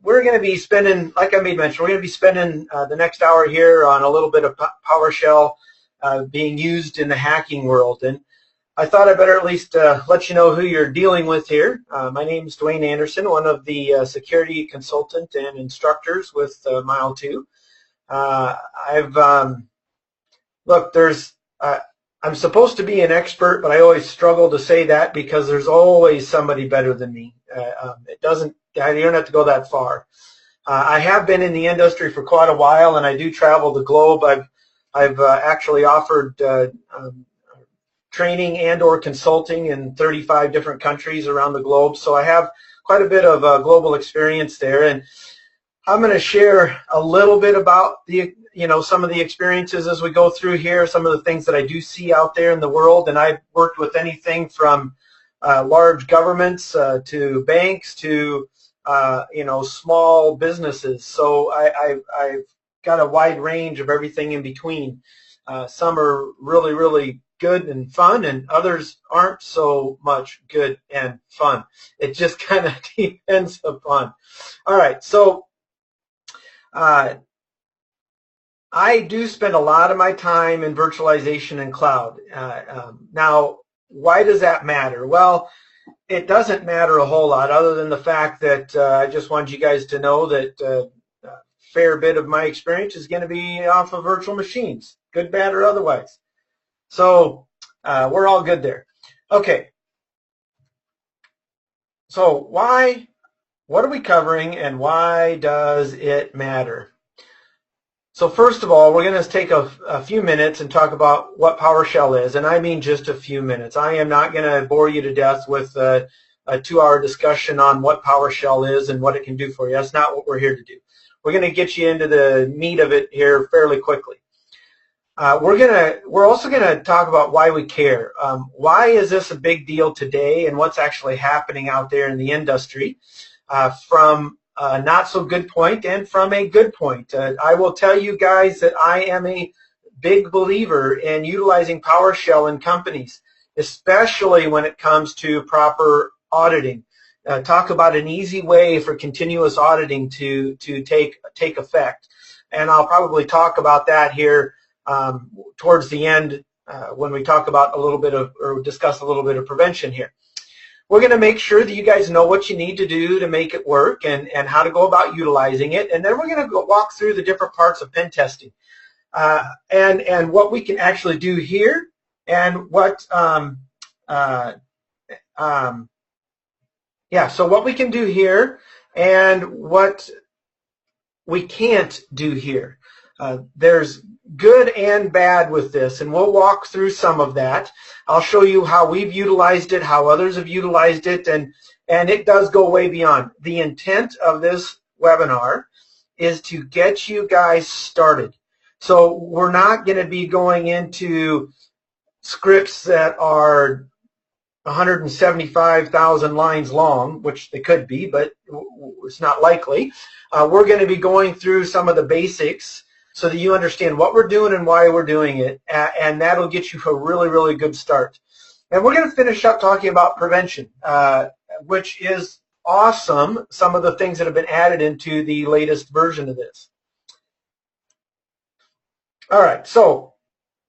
we're going to be spending, like I made mention, we're going to be spending the next hour here on a little bit of PowerShell being used in the hacking world. And I thought I'd better at least let you know who you're dealing with here. My name is Dwayne Anderson, one of the security consultant and instructors with Mile 2. Look, I'm supposed to be an expert, but I always struggle to say that because there's always somebody better than me. You don't have to go that far. I have been in the industry for quite a while, and I do travel the globe. I've actually offered training and or consulting in 35 different countries around the globe, so I have quite a bit of global experience there. And I'm going to share a little bit about some of the experiences as we go through here, some of the things that I do see out there in the world. And I've worked with anything from large governments to banks to small businesses. So I've got a wide range of everything in between. Some are really, really good and fun, and others aren't so much good and fun. It just kind of depends upon. All right, so I do spend a lot of my time in virtualization and cloud. Now, why does that matter? Well, it doesn't matter a whole lot other than the fact that I just wanted you guys to know that a fair bit of my experience is going to be off of virtual machines, good, bad, or otherwise. So we're all good there. Okay. So what are we covering, and why does it matter? So first of all, we're going to take a few minutes and talk about what PowerShell is, and I mean just a few minutes. I am not going to bore you to death with a 2-hour discussion on what PowerShell is and what it can do for you. That's not what we're here to do. We're going to get you into the meat of it here fairly quickly. We're also going to talk about why we care. Why is this a big deal today, and what's actually happening out there in the industry from a not so good point and from a good point. I will tell you guys that I am a big believer in utilizing PowerShell in companies, especially when it comes to proper auditing. Talk about an easy way for continuous auditing to take effect. And I'll probably talk about that here towards the end when we talk about discuss a little bit of prevention here. We're going to make sure that you guys know what you need to do to make it work and how to go about utilizing it. And then we're going to walk through the different parts of pen testing and what we can actually do here, and what so what we can do here and what we can't do here. There's good and bad with this, and we'll walk through some of that. I'll show you how we've utilized it, how others have utilized it, and it does go way beyond. The intent of this webinar is to get you guys started. So we're not going to be going into scripts that are 175,000 lines long, which they could be, but it's not likely. We're going to be going through some of the basics so that you understand what we're doing and why we're doing it, and that'll get you a really, really good start. And we're going to finish up talking about prevention, which is awesome, some of the things that have been added into the latest version of this. All right, so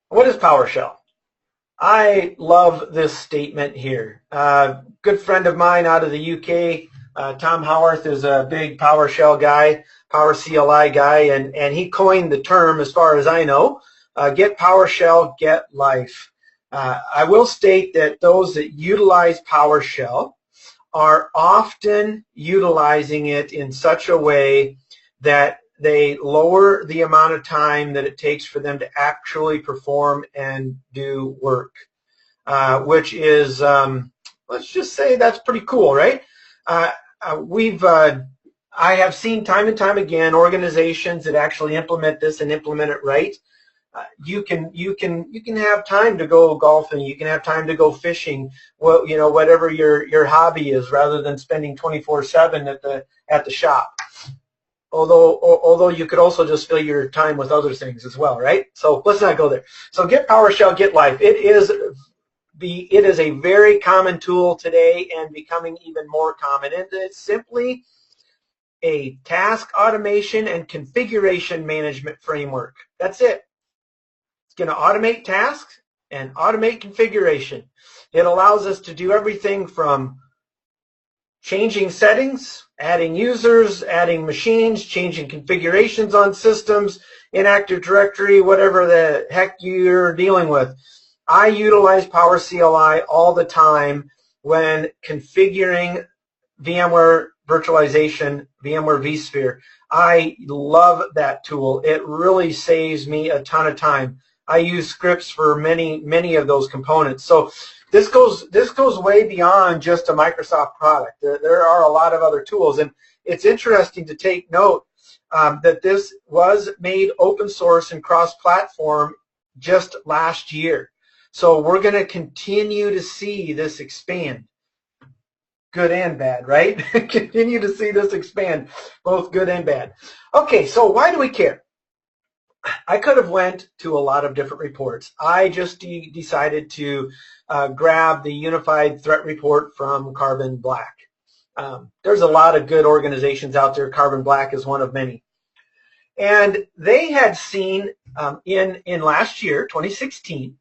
what is PowerShell? I love this statement here. Good friend of mine out of the UK, Tom Howarth, is a big PowerShell guy, PowerCLI guy, and he coined the term, as far as I know, get PowerShell, get life. I will state that those that utilize PowerShell are often utilizing it in such a way that they lower the amount of time that it takes for them to actually perform and do work, which is, let's just say that's pretty cool, right? I have seen time and time again organizations that actually implement this and implement it right. You can have time to go golfing, you can have time to go fishing, well, whatever your hobby is, rather than spending 24/7 at the shop. Although you could also just fill your time with other things as well, right? So let's not go there. So get PowerShell, get life. It is a very common tool today and becoming even more common. And it's simply a task automation and configuration management framework. That's it. It's going to automate tasks and automate configuration. It allows us to do everything from changing settings, adding users, adding machines, changing configurations on systems, in Active Directory, whatever the heck you're dealing with. I utilize Power CLI all the time when configuring VMware virtualization, VMware vSphere. I love that tool. It really saves me a ton of time. I use scripts for many of those components. So this goes way beyond just a Microsoft product. There are a lot of other tools, and it's interesting to take note that this was made open source and cross-platform just last year. So we're going to continue to see this expand. Good and bad, right? Continue to see this expand, both good and bad. Okay, so why do we care? I could have went to a lot of different reports. I just decided to grab the Unified Threat Report from Carbon Black. There's a lot of good organizations out there. Carbon Black is one of many. And they had seen in last year, 2016,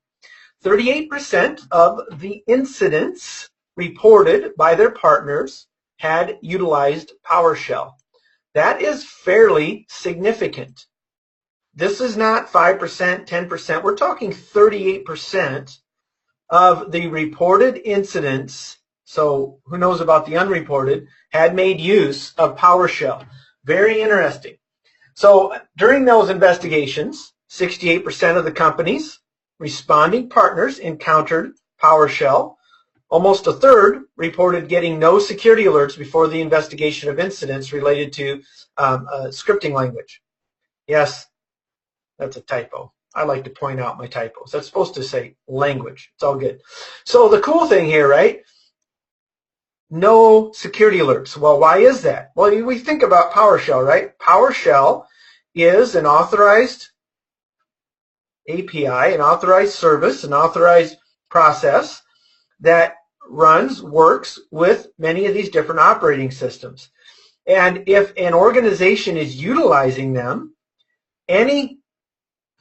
38% of the incidents reported by their partners had utilized PowerShell. That is fairly significant. This is not 5%, 10%. We're talking 38% of the reported incidents, so who knows about the unreported, had made use of PowerShell. Very interesting. So during those investigations, 68% of the companies responding partners encountered PowerShell. Almost a third reported getting no security alerts before the investigation of incidents related to scripting language. Yes, that's a typo. I like to point out my typos. That's supposed to say language. It's all good. So the cool thing here, right? No security alerts. Well, why is that? Well, we think about PowerShell, right? PowerShell is an authorized API, an authorized service, an authorized process that works with many of these different operating systems. And if an organization is utilizing them, any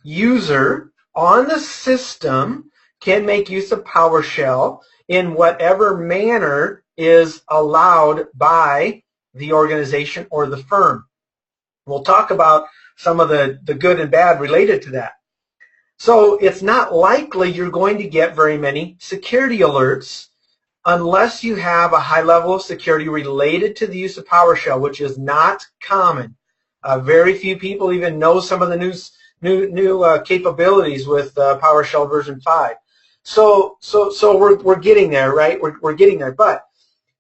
user on the system can make use of PowerShell in whatever manner is allowed by the organization or the firm. We'll talk about some of the good and bad related to that. So it's not likely you're going to get very many security alerts unless you have a high level of security related to the use of PowerShell, which is not common. Very few people even know some of the new capabilities with PowerShell version 5. So we're getting there, right? We're getting there, but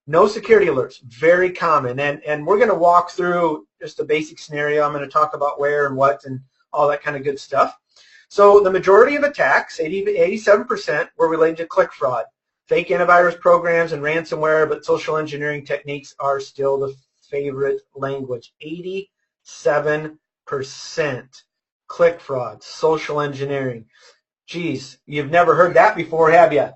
no security alerts, very common. And we're going to walk through just a basic scenario. I'm going to talk about where and what and all that kind of good stuff. So the majority of attacks, 87%, were related to click fraud. Fake antivirus programs and ransomware, but social engineering techniques are still the favorite language. 87% click fraud, social engineering. Geez, you've never heard that before, have you?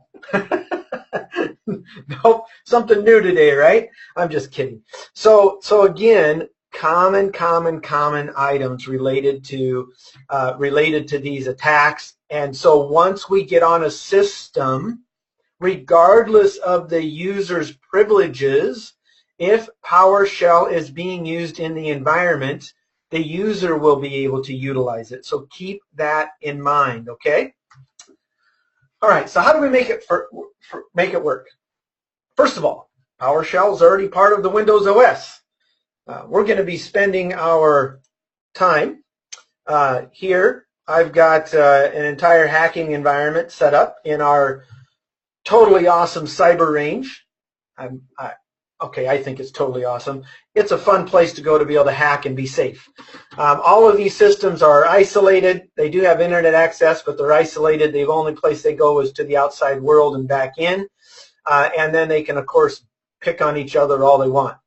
Nope, something new today, right? I'm just kidding. So again, common items related to these attacks. And so once we get on a system, regardless of the user's privileges, if PowerShell is being used in the environment, the user will be able to utilize it. So keep that in mind, okay? All right, so how do we make it work? First of all, PowerShell is already part of the Windows OS. We're going to be spending our time here. I've got an entire hacking environment set up in our totally awesome cyber range. Okay, I think it's totally awesome. It's a fun place to go to be able to hack and be safe. All of these systems are isolated. They do have internet access, but they're isolated. The only place they go is to the outside world and back in. And then they can, of course, pick on each other all they want.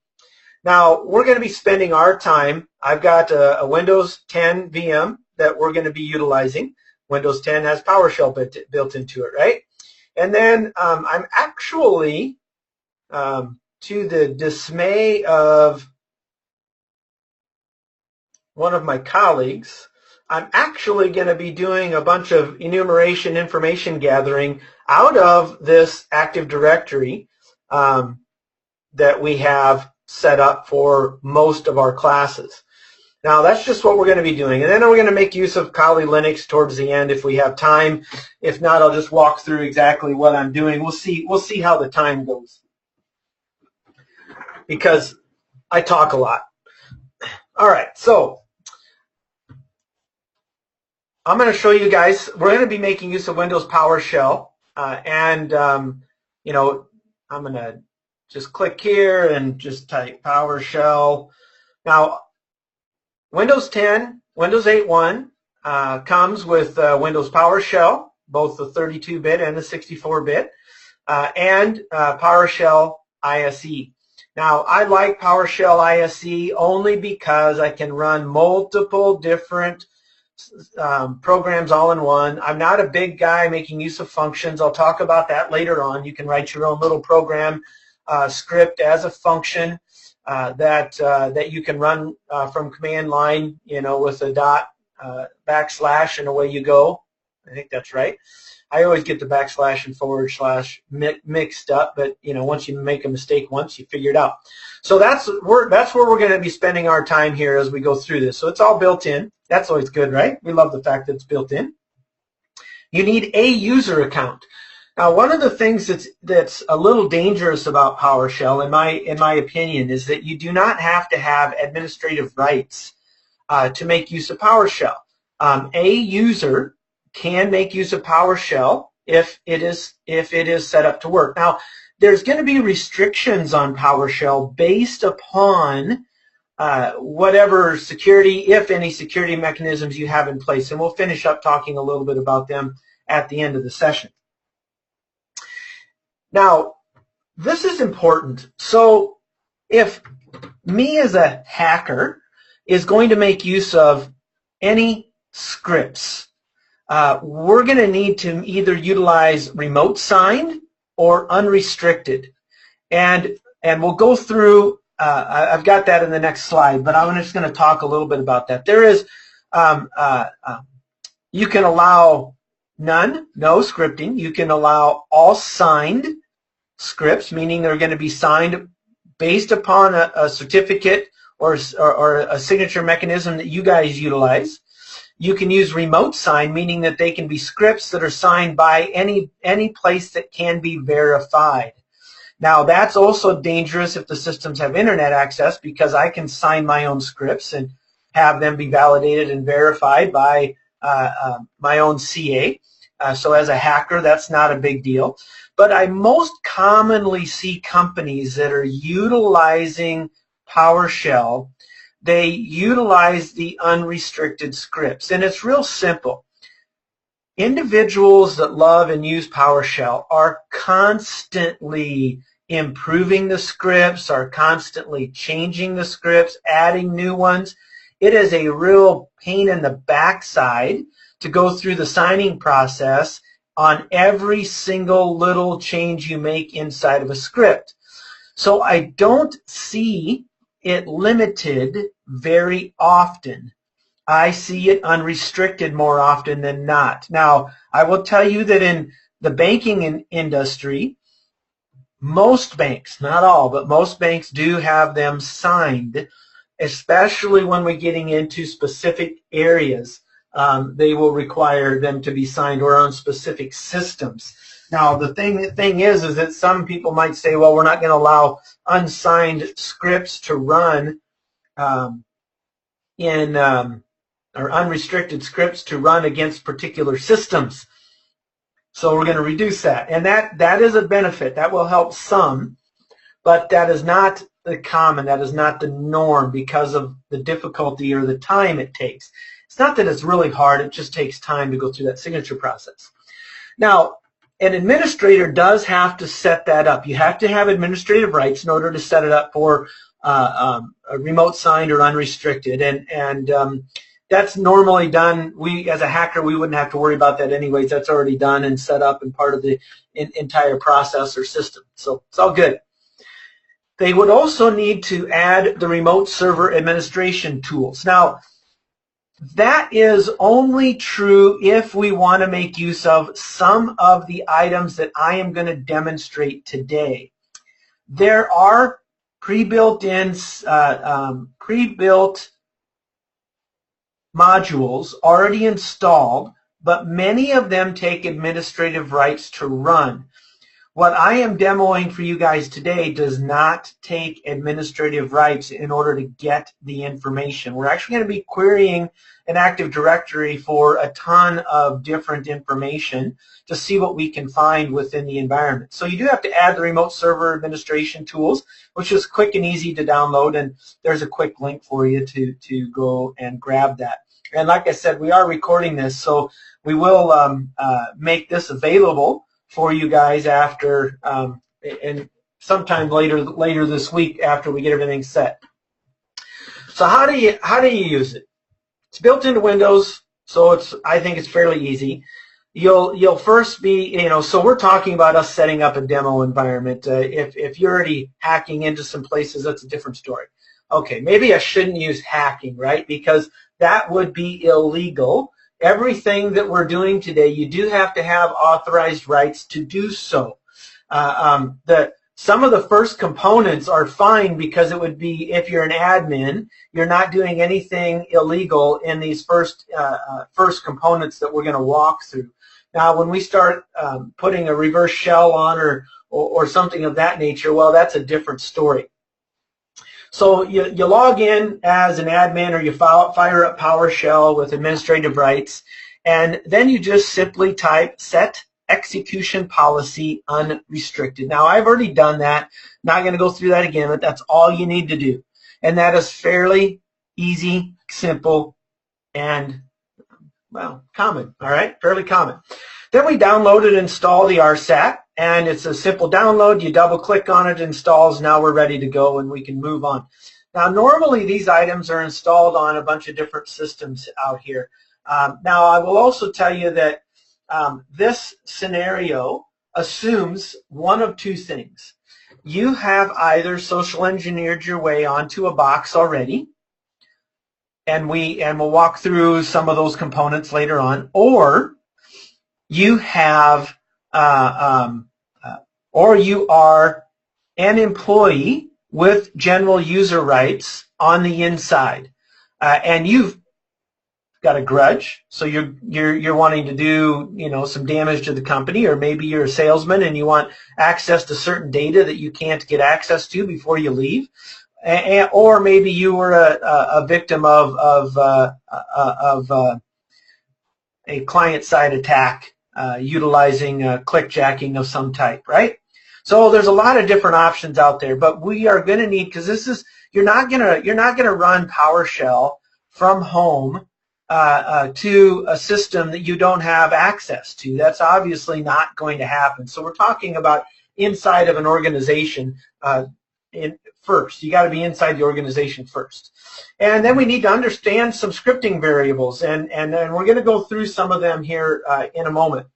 Now, we're going to be spending our time. I've got a Windows 10 VM that we're going to be utilizing. Windows 10 has PowerShell built into it, right? And then I'm actually, to the dismay of one of my colleagues, I'm actually going to be doing a bunch of enumeration information gathering out of this Active Directory that we have set up for most of our classes. Now, that's just what we're going to be doing. And then we're going to make use of Kali Linux towards the end if we have time. If not, I'll just walk through exactly what I'm doing. We'll see how the time goes, because I talk a lot. All right, so I'm going to show you guys. We're going to be making use of Windows PowerShell. You know, I'm going to just click here and just type PowerShell. Now, Windows 10, Windows 8.1 comes with Windows PowerShell, both the 32-bit and the 64-bit, and PowerShell ISE. Now, I like PowerShell ISE only because I can run multiple different programs all in one. I'm not a big guy making use of functions. I'll talk about that later on. You can write your own little program script as a function that you can run from command line, you know, with a dot, backslash, and away you go. I think that's right. I always get the backslash and forward slash mixed up, but you know, once you make a mistake once, you figure it out. So that's where we're going to be spending our time here as we go through this. So it's all built in. That's always good, right? We love the fact that it's built in. You need a user account. Now, one of the things that's a little dangerous about PowerShell, in my opinion, is that you do not have to have administrative rights to make use of PowerShell. A user can make use of PowerShell if it is set up to work. Now, there's going to be restrictions on PowerShell based upon whatever security, if any security mechanisms you have in place, and we'll finish up talking a little bit about them at the end of the session. Now, this is important. So if me as a hacker is going to make use of any scripts, we're going to need to either utilize remote signed or unrestricted. And we'll go through, I've got that in the next slide, but I'm just going to talk a little bit about that. There is, you can allow none, no scripting. You can allow all signed scripts, meaning they're going to be signed based upon a certificate or a signature mechanism that you guys utilize. You can use remote sign, meaning that they can be scripts that are signed by any place that can be verified. Now, that's also dangerous if the systems have internet access, because I can sign my own scripts and have them be validated and verified by my own CA. So as a hacker, that's not a big deal. But I most commonly see companies that are utilizing PowerShell. They utilize the unrestricted scripts, and it's real simple. Individuals that love and use PowerShell are constantly improving the scripts, are constantly changing the scripts, adding new ones. It is a real pain in the backside to go through the signing process on every single little change you make inside of a script. So I don't see it limited very often. I see it unrestricted more often than not. Now, I will tell you that in the banking industry, most banks, not all, but most banks do have them signed, especially when we're getting into specific areas. They will require them to be signed or on specific systems. Now, the thing is that some people might say, well, we're not going to allow unsigned scripts to run or unrestricted scripts to run against particular systems. So we're going to reduce that. And that is a benefit. That will help some, but that is not the common. That is not the norm because of the difficulty or the time it takes. It's not that it's really hard. It just takes time to go through that signature process. Now, an administrator does have to set that up. You have to have administrative rights in order to set it up for a remote signed or unrestricted. And that's normally done. We, as a hacker, we wouldn't have to worry about that anyways. That's already done and set up and part of the entire process or system. So it's all good. They would also need to add the remote server administration tools. Now, That is only true if we want to make use of some of the items that I am going to demonstrate today. There are pre-built modules already installed, but many of them take administrative rights to run. What I am demoing for you guys today does not take administrative rights in order to get the information. We're actually going to be querying an Active Directory for a ton of different information to see what we can find within the environment. So you do have to add the remote server administration tools, which is quick and easy to download, and there's a quick link for you to go and grab that. And like I said, we are recording this, so we will make this available for you guys after and sometime later this week after we get everything set. So how do you use it? It's built into Windows, so I think it's fairly easy. You'll first be, so we're talking about us setting up a demo environment. If you're already hacking into some places, that's a different story. Okay, maybe I shouldn't use hacking, right? Because that would be illegal. Everything that we're doing today, you do have to have authorized rights to do so. Some of the first components are fine because it would be, if you're an admin, you're not doing anything illegal in these first components that we're going to walk through. Now, when we start putting a reverse shell on or something of that nature, well, that's a different story. So you log in as an admin, or you fire up PowerShell with administrative rights, and then you just simply type set execution policy unrestricted. Now, I've already done that. Not going to go through that again, but that's all you need to do. And that is fairly easy, simple, and, well, common, all right? Fairly common. Then we download and install the RSAT, and it's a simple download. You double click on it, installs. Now we're ready to go and we can move on. Now, normally these items are installed on a bunch of different systems out here. Now, I will also tell you that this scenario assumes one of two things. You have either social engineered your way onto a box already, and we'll walk through some of those components later on, or you have or you are an employee with general user rights on the inside, and you've got a grudge, so you're wanting to do some damage to the company, or maybe you're a salesman and you want access to certain data that you can't get access to before you leave, or maybe you were a victim of a client-side attack utilizing clickjacking of some type, right? So there's a lot of different options out there, but we are going to need, because you're not gonna run PowerShell from home to a system that you don't have access to. That's obviously not going to happen. So we're talking about inside of an organization first. You got to be inside the organization first. And then we need to understand some scripting variables, and we're going to go through some of them here in a moment.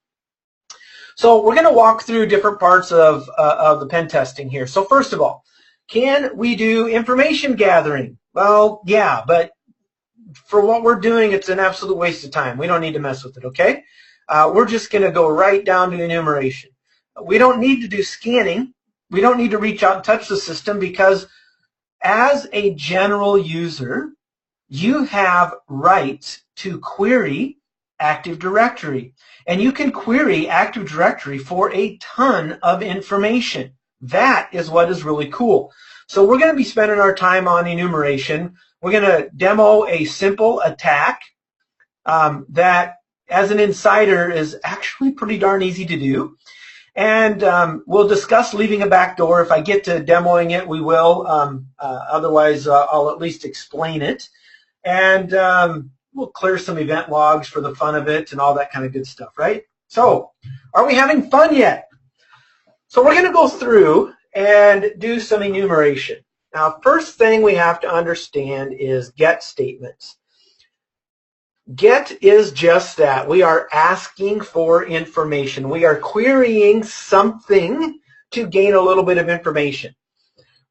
So we're going to walk through different parts of the pen testing here. So first of all, can we do information gathering? Well, yeah, but for what we're doing, it's an absolute waste of time. We don't need to mess with it, okay? We're just going to go right down to enumeration. We don't need to do scanning. We don't need to reach out and touch the system, because as a general user, you have rights to query Active Directory. And you can query Active Directory for a ton of information. That is what is really cool. So we're going to be spending our time on enumeration. We're going to demo a simple attack that, as an insider, is actually pretty darn easy to do. And we'll discuss leaving a backdoor. If I get to demoing it, we will. Otherwise, I'll at least explain it. And we'll clear some event logs for the fun of it and all that kind of good stuff, right? So, are we having fun yet? So we're going to go through and do some enumeration. Now, first thing we have to understand is get statements. Get is just that. We are asking for information. We are querying something to gain a little bit of information.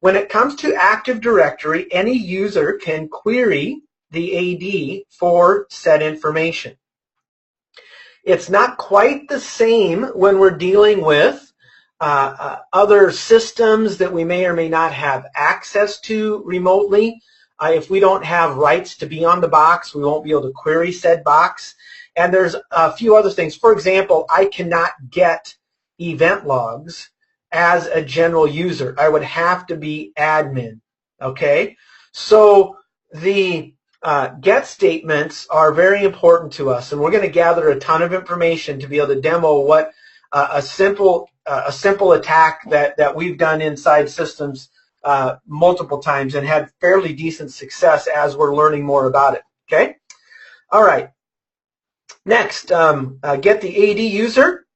When it comes to Active Directory, any user can query the AD for said information. It's not quite the same when we're dealing with other systems that we may or may not have access to remotely. If we don't have rights to be on the box, we won't be able to query said box. And there's a few other things. For example, I cannot get event logs as a general user. I would have to be admin, okay? So the get statements are very important to us, and we're going to gather a ton of information to be able to demo what a simple attack that we've done inside systems multiple times and had fairly decent success as we're learning more about it, okay? All right. Next, get the AD user.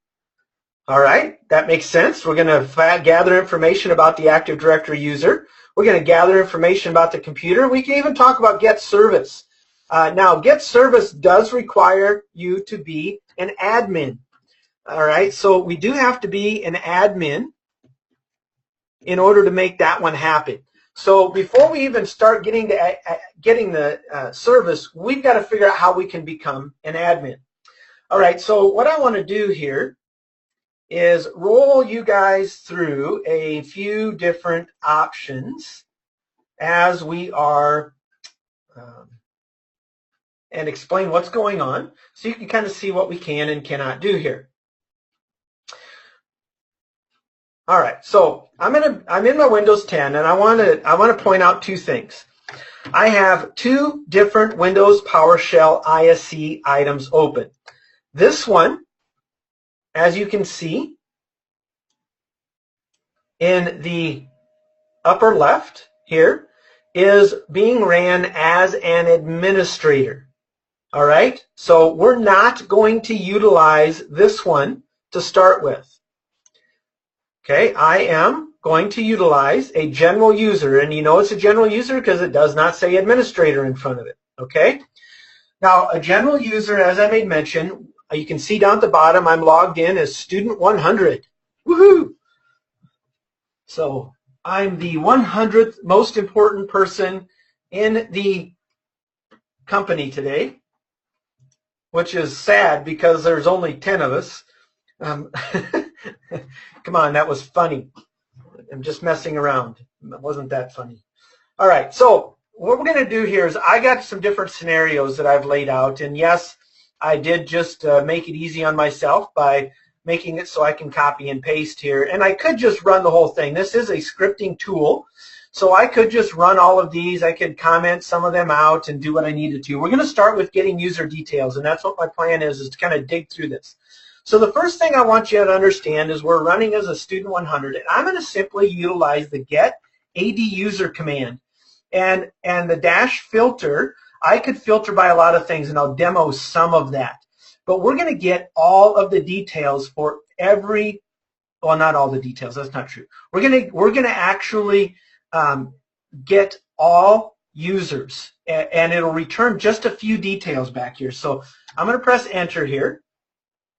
All right, that makes sense. We're going to gather information about the Active Directory user. We're going to gather information about the computer. We can even talk about get service. Now, get service does require you to be an admin. All right, so we do have to be an admin in order to make that one happen. So before we even start getting the service, we've got to figure out how we can become an admin. All right, so what I want to do here is roll you guys through a few different options as we are and explain what's going on so you can kind of see what we can and cannot do here. All right, so I'm in my Windows 10 and I want to point out two things. I have two different Windows PowerShell ISC items open. This one, as you can see in the upper left here, is being ran as an administrator. All right, so we're not going to utilize this one to start with. Okay, I am going to utilize a general user, and you know it's a general user because it does not say administrator in front of it. Okay, now a general user, as I made mention, you can see down at the bottom, I'm logged in as student 100. Woohoo! So I'm the 100th most important person in the company today, which is sad because there's only 10 of us. Come on, that was funny. I'm just messing around. It wasn't that funny. All right, so what we're going to do here is I got some different scenarios that I've laid out, and yes, I did just make it easy on myself by making it so I can copy and paste here, and I could just run the whole thing. This is a scripting tool, so I could just run all of these. I could comment some of them out and do what I needed to. We're going to start with getting user details, and that's what my plan is to kind of dig through this. So the first thing I want you to understand is we're running as a student 100, and I'm going to simply utilize the get AD user command. And the dash filter, I could filter by a lot of things, and I'll demo some of that. But we're going to get all of the details for every, well, not all the details, that's not true. We're going to actually get all users, and it'll return just a few details back here. So I'm going to press enter here,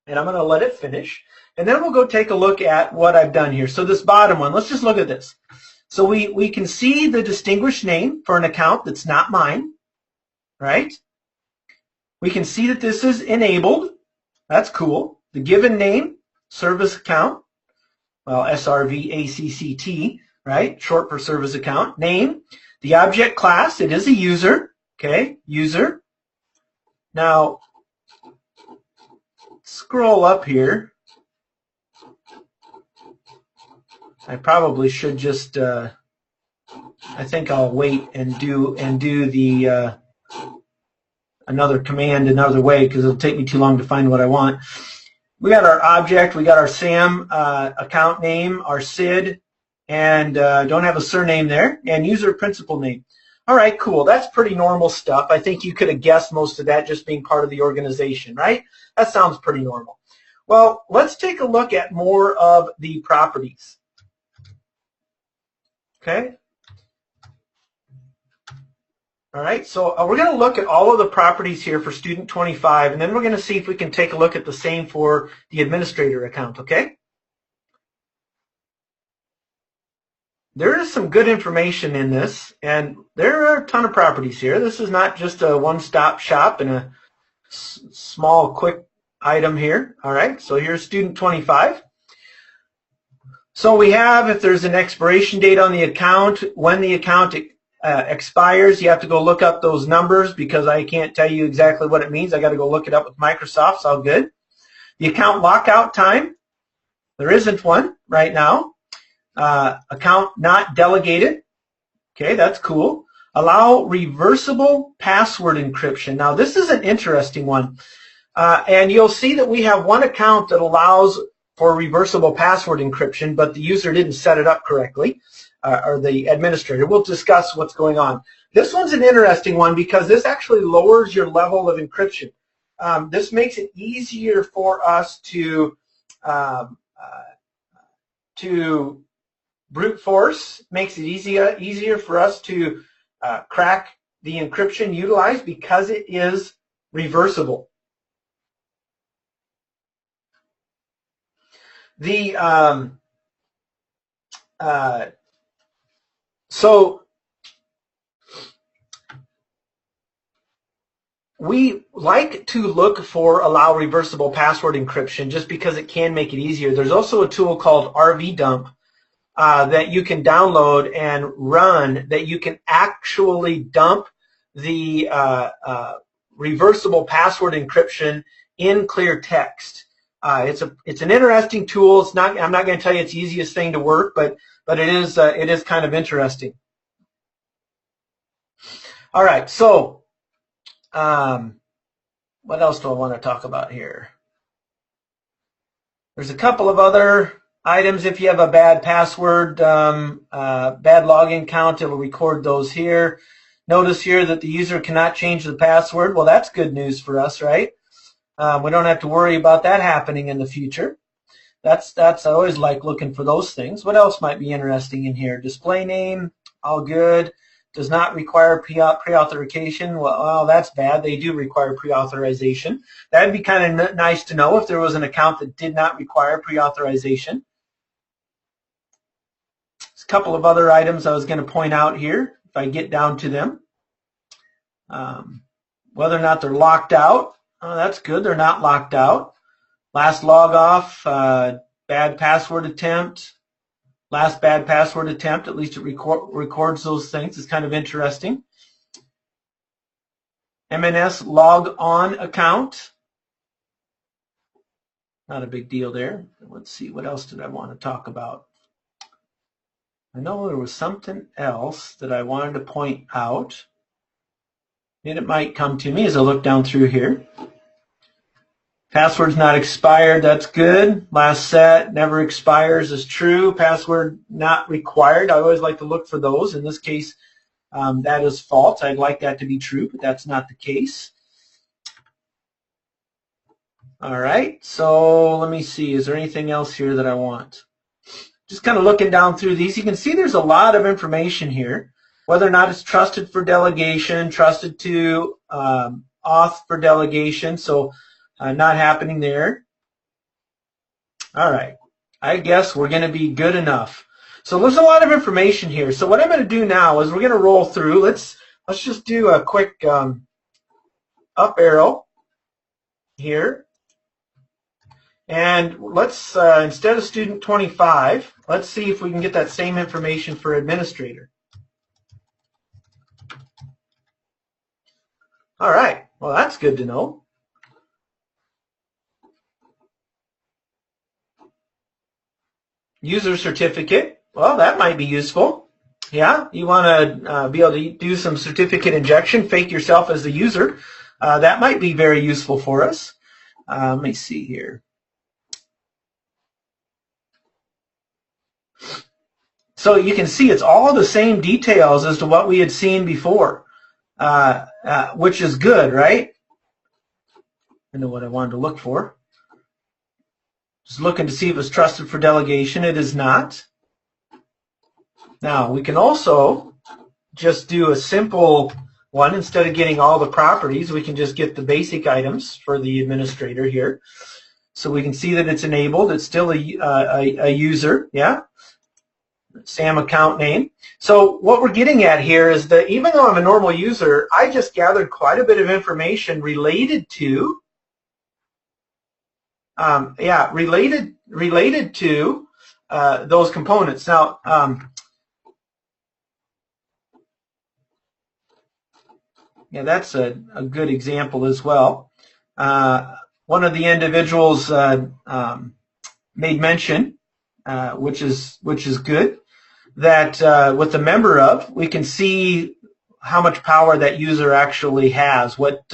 and I'm going to let it finish. And then we'll go take a look at what I've done here. So this bottom one, let's just look at this. So we can see the distinguished name for an account that's not mine, right? We can see that this is enabled. That's cool. The given name, service account, well, SRVACCT, right? Short for service account. Name, the object class, it is a user, okay? User. Now, scroll up here. I probably should just, I think I'll wait and do the another command another way because it'll take me too long to find what I want. We got our object, we got our SAM account name, our SID, and don't have a surname there, and user principal name. All right, cool. That's pretty normal stuff. I think you could have guessed most of that just being part of the organization, right? That sounds pretty normal. Well, let's take a look at more of the properties. Okay. All right, so we're going to look at all of the properties here for student 25, and then we're going to see if we can take a look at the same for the administrator account, okay? there is some good information in this, and there are a ton of properties here. This is not just a one-stop shop and a small, quick item here. All right, so here's student 25. So we have, if there's an expiration date on the account, when the account expires, you have to go look up those numbers because I can't tell you exactly what it means. I got to go look it up with Microsoft. It's all good. The account lockout time, there isn't one right now. Account not delegated. Okay, that's cool. Allow reversible password encryption. Now, this is an interesting one. And you'll see that we have one account that allows for reversible password encryption, but the user didn't set it up correctly, or the administrator. We'll discuss what's going on. This one's an interesting one because this actually lowers your level of encryption. This makes it easier for us to brute force, makes it easier for us to crack the encryption utilized because it is reversible. So we like to look for allow reversible password encryption just because it can make it easier. There's also a tool called RVdump that you can download and run that you can actually dump the reversible password encryption in clear text. It's an interesting tool. It's not. I'm not going to tell you it's the easiest thing to work, but it is kind of interesting. All right. So, what else do I want to talk about here? There's a couple of other items. If you have a bad password, bad login count, it'll record those here. Notice here that the user cannot change the password. Well, that's good news for us, right? We don't have to worry about that happening in the future. That's I always like looking for those things. What else might be interesting in here? Display name, all good. Does not require pre-authorization. Well, that's bad. They do require pre-authorization. That'd be kind of nice to know if there was an account that did not require pre-authorization. There's a couple of other items I was going to point out here if I get down to them. Whether or not they're locked out. Oh, that's good. They're not locked out. Last log off, bad password attempt. Last bad password attempt, at least it records those things. It's kind of interesting. MNS log on account. Not a big deal there. Let's see, what else did I want to talk about? I know there was something else that I wanted to point out. And it might come to me as I look down through here. Password's not expired, that's good. Last set, never expires is true. Password not required, I always like to look for those. In this case, that is false. I'd like that to be true, but that's not the case. All right, so let me see. Is there anything else here that I want? Just kind of looking down through these, you can see there's a lot of information here. Whether or not it's trusted for delegation, trusted to auth for delegation, so not happening there. All right, I guess we're going to be good enough. So there's a lot of information here. So what I'm going to do now is we're going to roll through. Let's just do a quick up arrow here. And let's, instead of student 25, let's see if we can get that same information for administrator. All right, well, that's good to know. User certificate, well, that might be useful. Yeah, you want to be able to do some certificate injection, fake yourself as the user. That might be very useful for us. Let me see here. So you can see it's all the same details as to what we had seen before, which is good, right? I know what I wanted to look for. Just looking to see if it's trusted for delegation. It is not. Now, we can also just do a simple one. Instead of getting all the properties, we can just get the basic items for the administrator here. So we can see that it's enabled. It's still a user, yeah? SAM account name. So what we're getting at here is that even though I'm a normal user, I just gathered quite a bit of information related to, related to those components. Now, yeah, that's a good example as well. One of the individuals made mention, which is good, that with the member of, we can see how much power that user actually has, what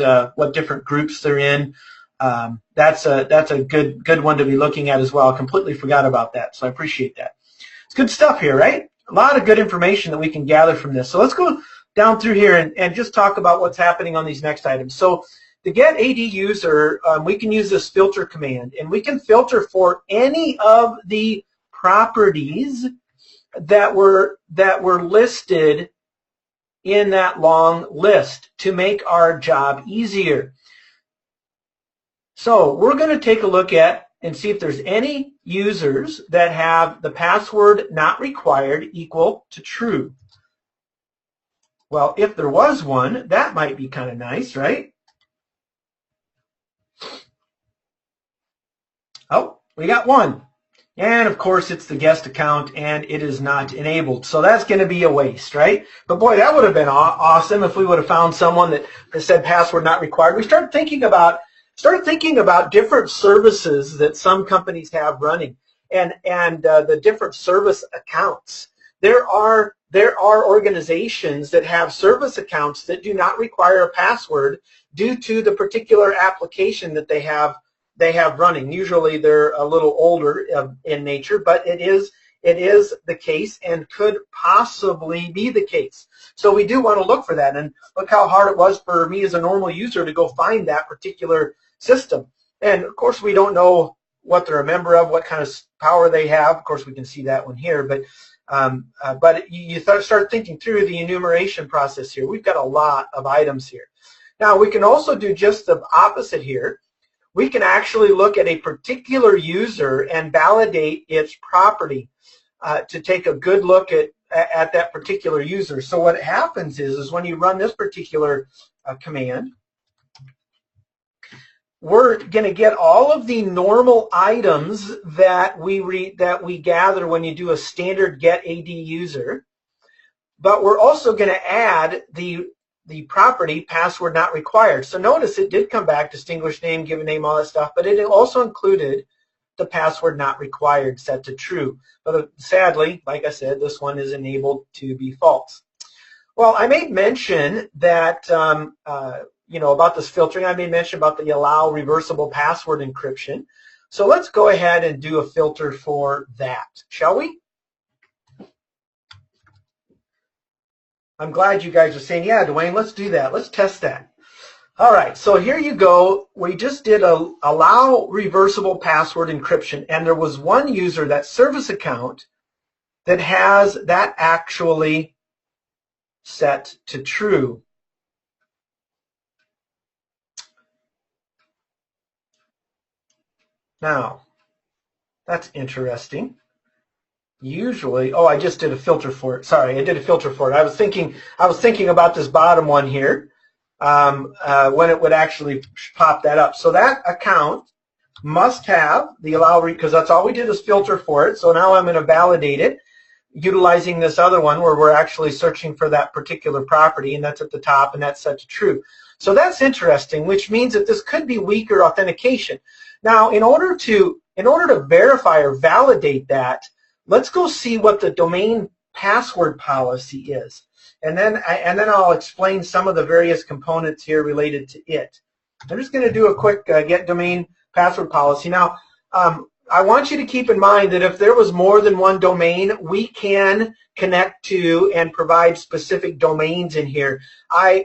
different groups they're in. That's a good one to be looking at as well. I completely forgot about that, so I appreciate that. It's good stuff here, right? A lot of good information that we can gather from this. So let's go down through here and just talk about what's happening on these next items. So to get AD user, we can use this filter command, and we can filter for any of the properties that were listed in that long list to make our job easier. So we're going to take a look at and see if there's any users that have the password not required equal to true. Well, if there was one, that might be kind of nice, right? Oh, we got one. And of course, it's the guest account, and it is not enabled. So that's going to be a waste, right? But boy, that would have been awesome if we would have found someone that said password not required. We started thinking about different services that some companies have running, and the different service accounts. There are organizations that have service accounts that do not require a password due to the particular application that they have running. Usually they're a little older in nature, but it is the case and could possibly be the case. So we do want to look for that, and look how hard it was for me as a normal user to go find that particular system. And of course we don't know what they're a member of, what kind of power they have. Of course we can see that one here, but you start thinking through the enumeration process here. We've got a lot of items here. Now we can also do just the opposite here. We can actually look at a particular user and validate its property to take a good look at that particular user. So what happens is when you run this particular command, we're going to get all of the normal items that we gather when you do a standard get AD user, but we're also going to add the property password not required. So notice it did come back, distinguished name, given name, all that stuff, but it also included the password not required set to true. But sadly, like I said, this one is enabled to be false. Well, I made mention that, about this filtering. I made mention about the allow reversible password encryption. So let's go ahead and do a filter for that, shall we? I'm glad you guys are saying, yeah, Dwayne, let's do that. Let's test that. All right, so here you go. We just did a allow reversible password encryption, and there was one user, that service account, that has that actually set to true. Now, that's interesting. Usually, oh, I just did a filter for it. Sorry, I did a filter for it. I was thinking about this bottom one here, when it would actually pop that up. So that account must have the allow, because that's all we did is filter for it. So now I'm going to validate it utilizing this other one where we're actually searching for that particular property, and that's at the top, and that's set to true. So that's interesting, which means that this could be weaker authentication. Now, in order to verify or validate that, let's go see what the domain password policy is, and then I'll explain some of the various components here related to it. I'm just going to do a quick get domain password policy. Now, I want you to keep in mind that if there was more than one domain, we can connect to and provide specific domains in here.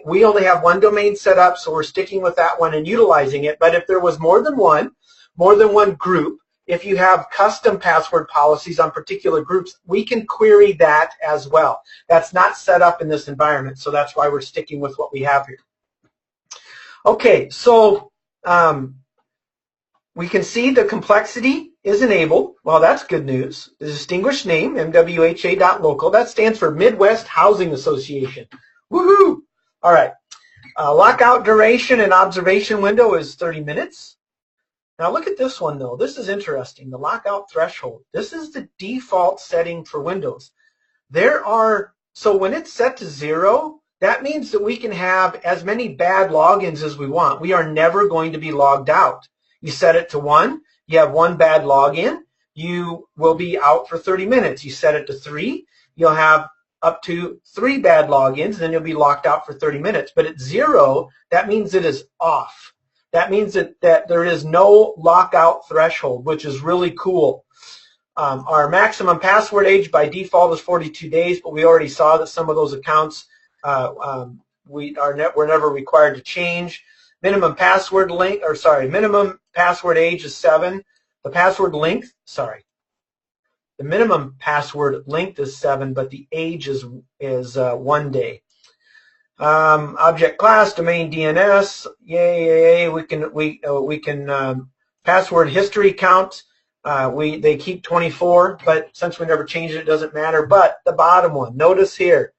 We only have one domain set up, so we're sticking with that one and utilizing it. But if there was more than one group, if you have custom password policies on particular groups, we can query that as well. That's not set up in this environment, so that's why we're sticking with what we have here. Okay, so we can see the complexity is enabled. Well, that's good news. The distinguished name, MWHA.local, that stands for Midwest Housing Association. Woohoo! All right. Lockout duration and observation window is 30 minutes. Now look at this one though. This is interesting. The lockout threshold. This is the default setting for Windows. So when it's set to 0, that means that we can have as many bad logins as we want. We are never going to be logged out. You set it to 1, you have 1 bad login, you will be out for 30 minutes. You set it to 3, you'll have up to 3 bad logins, and then you'll be locked out for 30 minutes. But at 0, that means it is off. That means that there is no lockout threshold, which is really cool. Our maximum password age by default is 42 days, but we already saw that some of those accounts we're never required to change. Minimum password age is 7. The minimum password length is 7, but the age is 1 day. Object class, domain DNS, yay. We can password history count. They keep 24, but since we never changed it, it doesn't matter. But the bottom one, notice here,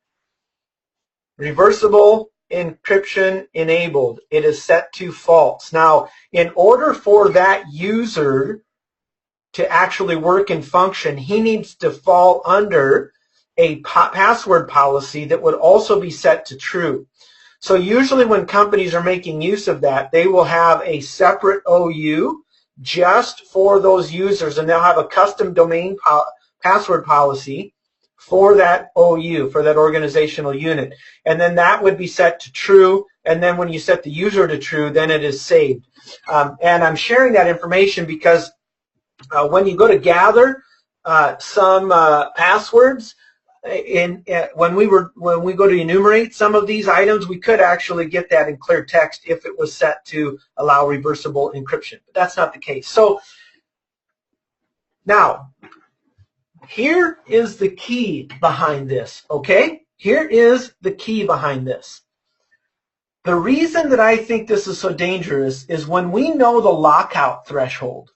reversible encryption enabled. It is set to false. Now, in order for that user to actually work and function, he needs to fall under a password policy that would also be set to true. So usually when companies are making use of that, they will have a separate OU just for those users, and they'll have a custom domain password policy for that OU, for that organizational unit. And then that would be set to true, and then when you set the user to true, then it is saved. And I'm sharing that information because when you go to gather some passwords, when we go to enumerate some of these items, we could actually get that in clear text if it was set to allow reversible encryption, but that's not the case. So now, here is the key behind this, okay? Here is the key behind this. The reason that I think this is so dangerous is when we know the lockout threshold.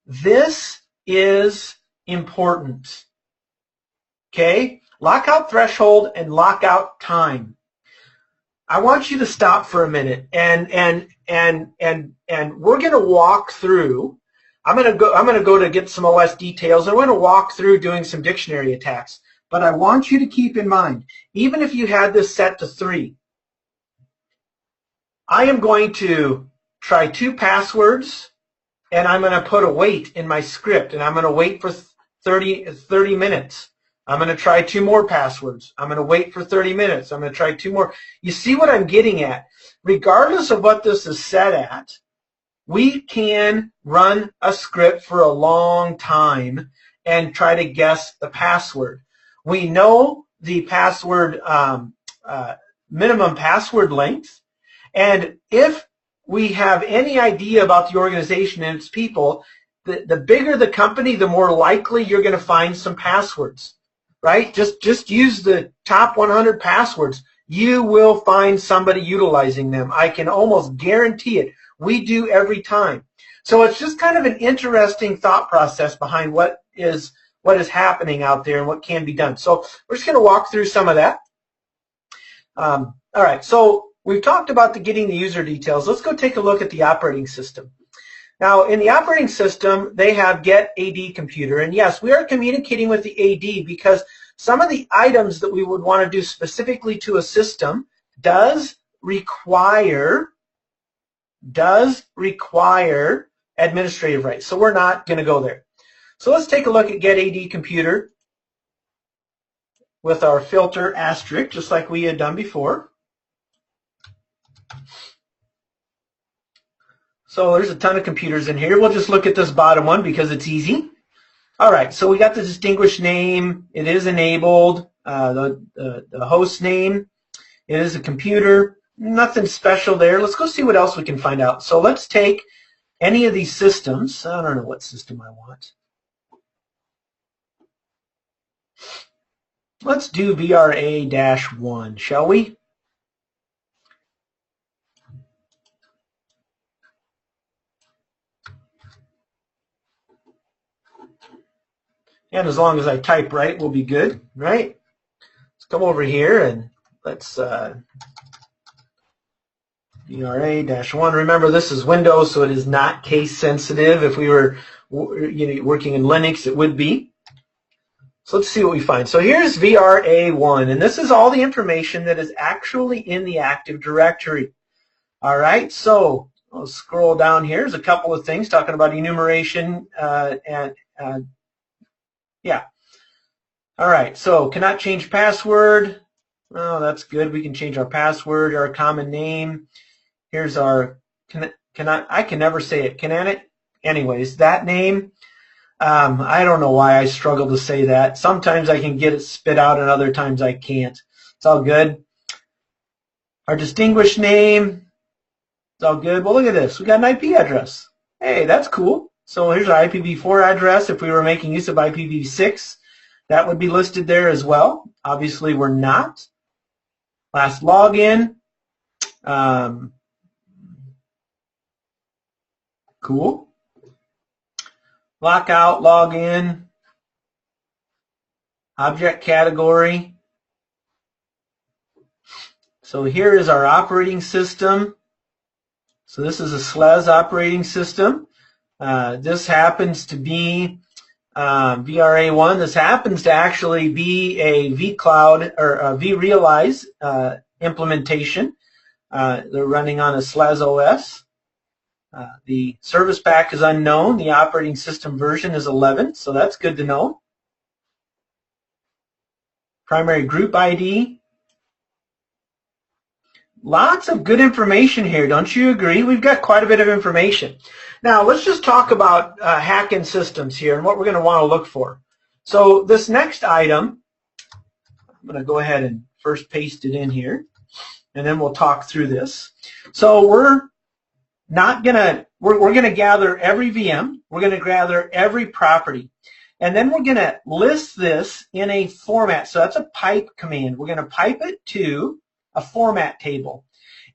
This is important. Okay? Lockout threshold and lockout time. I want you to stop for a minute and we're going to walk through. I'm going to go to get some OS details, and we're going to walk through doing some dictionary attacks. But I want you to keep in mind, even if you had this set to 3, I am going to try 2 passwords, and I'm going to put a wait in my script, and I'm going to wait for 30 minutes. I'm going to try 2 more passwords. I'm going to wait for 30 minutes. I'm going to try 2 more. You see what I'm getting at? Regardless of what this is set at, we can run a script for a long time and try to guess the password. We know the password minimum password length, and if we have any idea about the organization and its people, the bigger the company, the more likely you're going to find some passwords, right? Just use the top 100 passwords. You will find somebody utilizing them. I can almost guarantee it. We do every time. So it's just kind of an interesting thought process behind what is happening out there and what can be done. So we're just going to walk through some of that. All right, so we've talked about getting the user details. Let's go take a look at the operating system. Now, in the operating system, they have get AD computer. And yes, we are communicating with the AD because some of the items that we would want to do specifically to a system does require administrative rights. So we're not going to go there. So let's take a look at get AD computer with our filter asterisk, just like we had done before. So there's a ton of computers in here. We'll just look at this bottom one because it's easy. All right, so we got the distinguished name. It is enabled. The host name. It is a computer. Nothing special there. Let's go see what else we can find out. So let's take any of these systems. I don't know what system I want. Let's do VRA-1, shall we? And as long as I type right, we'll be good, right? Let's come over here and let's VRA-1. Remember, this is Windows, so it is not case sensitive. If we were working in Linux, it would be. So let's see what we find. So here's VRA-1, and this is all the information that is actually in the Active Directory. All right, so I'll scroll down here. There's a couple of things talking about enumeration yeah. All right, so cannot change password. Oh, that's good. We can change our password, our common name. Here's our, I can never say it. Anyways, that name, I don't know why I struggle to say that. Sometimes I can get it spit out and other times I can't. It's all good. Our distinguished name, it's all good. Well, look at this. We got an IP address. Hey, that's cool. So here's our IPv4 address. If we were making use of IPv6, that would be listed there as well. Obviously, we're not. Last login. Cool. Lockout, login. Object category. So here is our operating system. So this is a SLES operating system. This happens to be VRA-1. This happens to actually be a vCloud or a vRealize implementation. They're running on a SLES OS. The service pack is unknown. The operating system version is 11, so that's good to know. Primary group ID. Lots of good information here, don't you agree? We've got quite a bit of information. Now, let's just talk about hack-in systems here and what we're going to want to look for. So this next item, I'm going to go ahead and first paste it in here, and then we'll talk through this. So we're going to gather every VM. We're going to gather every property. And then we're going to list this in a format. So that's a pipe command. We're going to pipe it to a format table.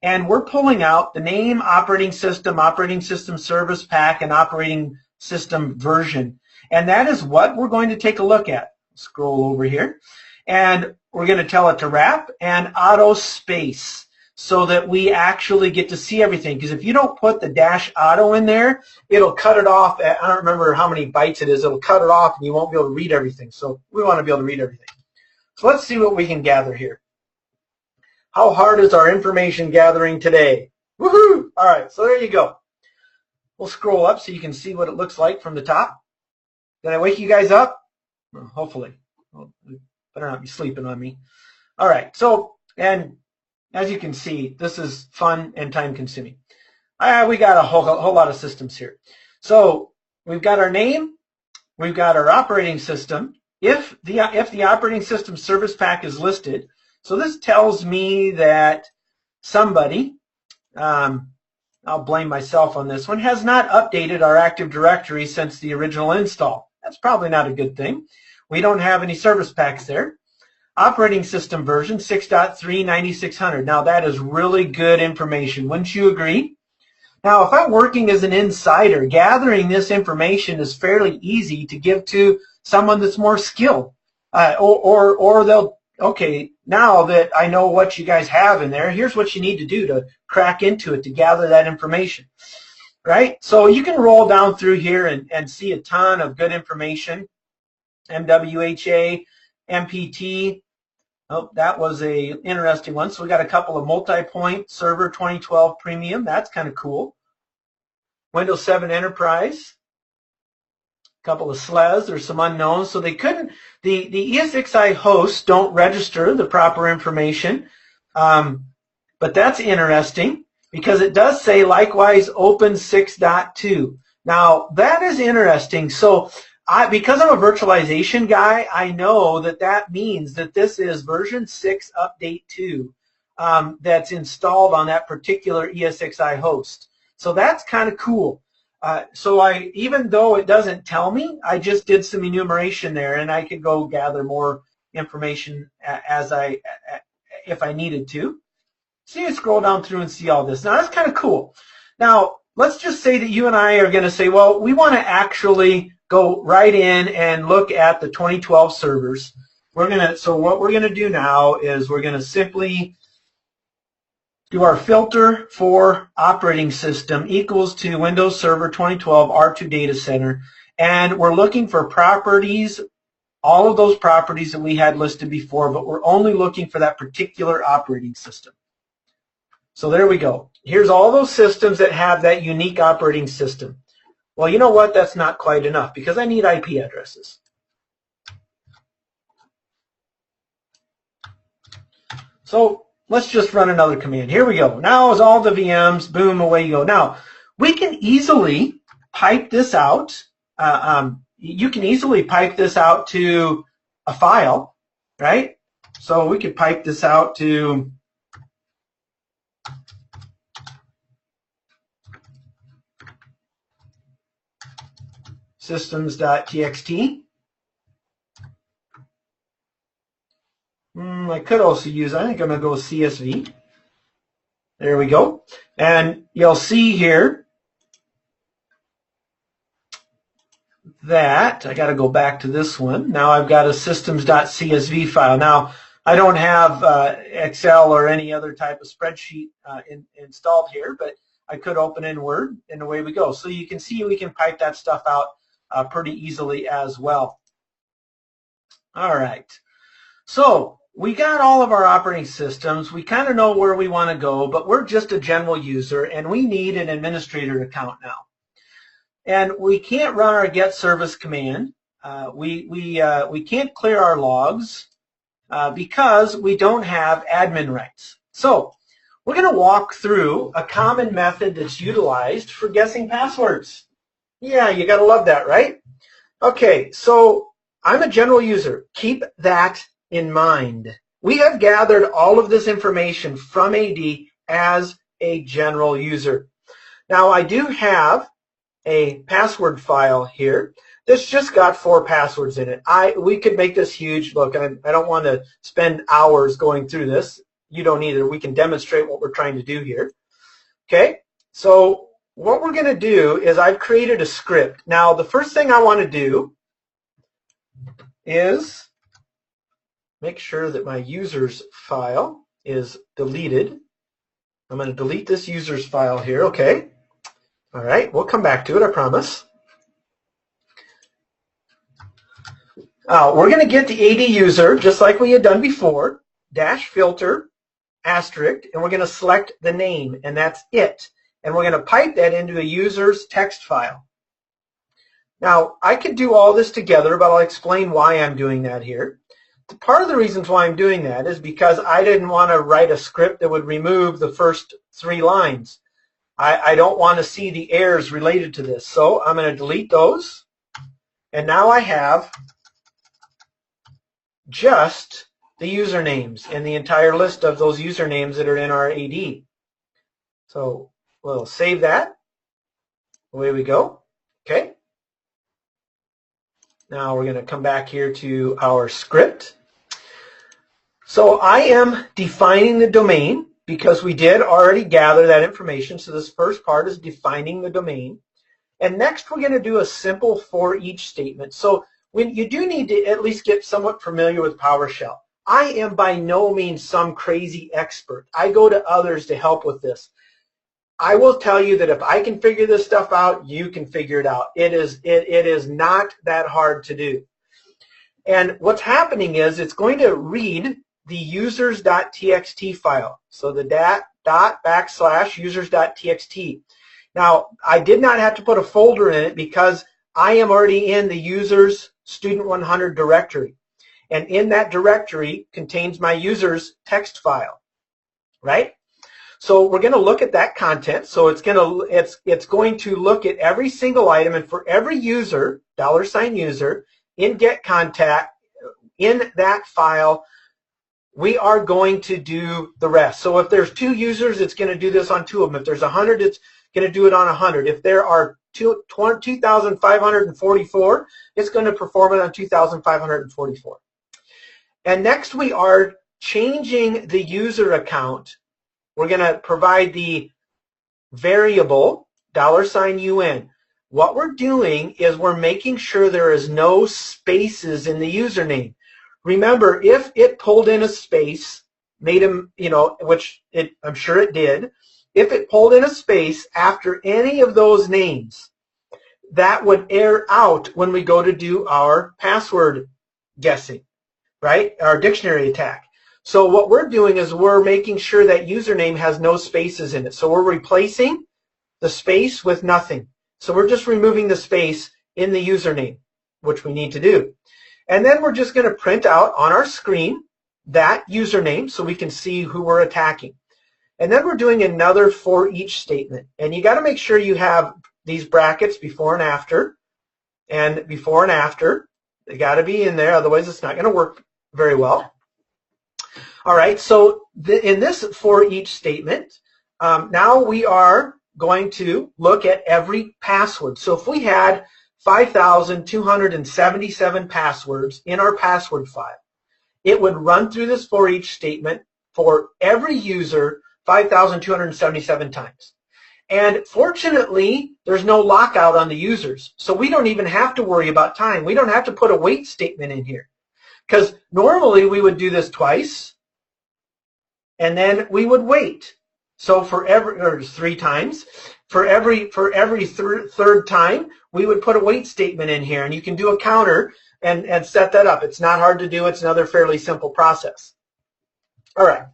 And we're pulling out the name, operating system service pack, and operating system version. And that is what we're going to take a look at. Scroll over here. And we're going to tell it to wrap and auto space so that we actually get to see everything. Because if you don't put the -auto in there, it'll cut it off at, I don't remember how many bytes it is, it'll cut it off and you won't be able to read everything. So we want to be able to read everything. So let's see what we can gather here. How hard is our information gathering today? Woohoo! All right, so there you go. We'll scroll up so you can see what it looks like from the top. Did I wake you guys up? Well, hopefully. Well, you better not be sleeping on me. All right, so, and as you can see, this is fun and time-consuming. We got a whole lot of systems here. So we've got our name, we've got our operating system. If the operating system service pack is listed, so this tells me that somebody, I'll blame myself on this one, has not updated our Active Directory since the original install. That's probably not a good thing. We don't have any service packs there. Operating system version 6.3 9600. Now that is really good information. Wouldn't you agree? Now if I'm working as an insider, gathering this information is fairly easy to give to someone that's more skilled. Or they'll, okay, now that I know what you guys have in there, here's what you need to do to crack into it to gather that information. Right? So you can roll down through here and see a ton of good information. MWHA, MPT. Oh, that was a interesting one. So we got a couple of multi-point server 2012 premium. That's kind of cool. Windows 7 Enterprise. A couple of SLES. There's some unknowns. So they couldn't, the ESXi hosts don't register the proper information. But that's interesting because it does say likewise open 6.2. Now that is interesting. So because I'm a virtualization guy, I know that that means that this is version 6 update 2 that's installed on that particular ESXi host. So that's kind of cool. So even though it doesn't tell me, I just did some enumeration there, and I could go gather more information if I needed to. So you scroll down through and see all this. Now that's kind of cool. Now let's just say that you and I are going to say, well, we want to actually go right in and look at the 2012 servers. So what we're going to do now is we're going to simply do our filter for operating system equals to Windows Server 2012 R2 Data Center, and we're looking for properties, all of those properties that we had listed before, but we're only looking for that particular operating system. So there we go. Here's all those systems that have that unique operating system. Well, you know what? That's not quite enough because I need IP addresses. So let's just run another command. Here we go. Now is all the VMs, boom, away you go. Now, we can easily pipe this out. You can easily pipe this out to a file, right? So we could pipe this out to systems.txt. I could also use, I think I'm going to go with CSV. There we go. And you'll see here that I got to go back to this one. Now I've got a systems.csv file. Now I don't have Excel or any other type of spreadsheet installed here, but I could open in Word, and away we go. So you can see we can pipe that stuff out pretty easily as well. All right. So we got all of our operating systems. We kind of know where we want to go, but we're just a general user, and we need an administrator account now. And we can't run our get service command. We can't clear our logs because we don't have admin rights. So we're going to walk through a common method that's utilized for guessing passwords. Yeah, you got to love that, right? Okay, so I'm a general user. Keep that in mind. We have gathered all of this information from AD as a general user. Now I do have a password file here that's just got 4 passwords in it. We could make this huge. Look, I don't want to spend hours going through this. You don't either. We can demonstrate what we're trying to do here. Okay, so what we're going to do is I've created a script. Now the first thing I want to do is make sure that my users file is deleted. I'm going to delete this users file here, okay? All right, we'll come back to it, I promise. We're going to get the AD user, just like we had done before, -filter, asterisk, and we're going to select the name, and that's it. And we're going to pipe that into a user's text file. Now, I could do all this together, but I'll explain why I'm doing that here. Part of the reasons why I'm doing that is because I didn't want to write a script that would remove the first 3 lines. I don't want to see the errors related to this. So I'm going to delete those. And now I have just the usernames and the entire list of those usernames that are in our AD. So we'll save that. Away we go. Okay. Now we're going to come back here to our script. So I am defining the domain because we did already gather that information. So this first part is defining the domain. And next we're going to do a simple for each statement. So when you do need to at least get somewhat familiar with PowerShell. I am by no means some crazy expert. I go to others to help with this. I will tell you that if I can figure this stuff out, you can figure it out. It is not that hard to do. And what's happening is it's going to read the users.txt file. So the /users.txt. Now, I did not have to put a folder in it because I am already in the users student 100 directory. And in that directory contains my users text file, right? So we're going to look at that content. So it's going to look at every single item, and for every user, $user, in get contact, in that file, we are going to do the rest. So if there's 2 users, it's going to do this on 2 of them. If there's 100, it's going to do it on 100. If there are 2,544, it's going to perform it on 2,544. And next we are changing the user account. We're going to provide the variable $UN. What we're doing is we're making sure there is no spaces in the username. Remember, if it pulled in a space, made them, which I'm sure it did, if it pulled in a space after any of those names, that would error out when we go to do our password guessing, right? Our dictionary attack. So what we're doing is we're making sure that username has no spaces in it. So we're replacing the space with nothing. So we're just removing the space in the username, which we need to do. And then we're just going to print out on our screen that username so we can see who we're attacking. And then we're doing another for each statement. And you got to make sure you have these brackets before and after. And before and after, they got to be in there, otherwise it's not going to work very well. All right, so in this for each statement, now we are going to look at every password. So if we had 5,277 passwords in our password file, it would run through this for each statement for every user 5,277 times. And fortunately, there's no lockout on the users. So we don't even have to worry about time. We don't have to put a wait statement in here. Because normally we would do this twice, and then we would wait. So for every, or 3 times, for every third time, we would put a wait statement in here. And you can do a counter and set that up. It's not hard to do. It's another fairly simple process. All right.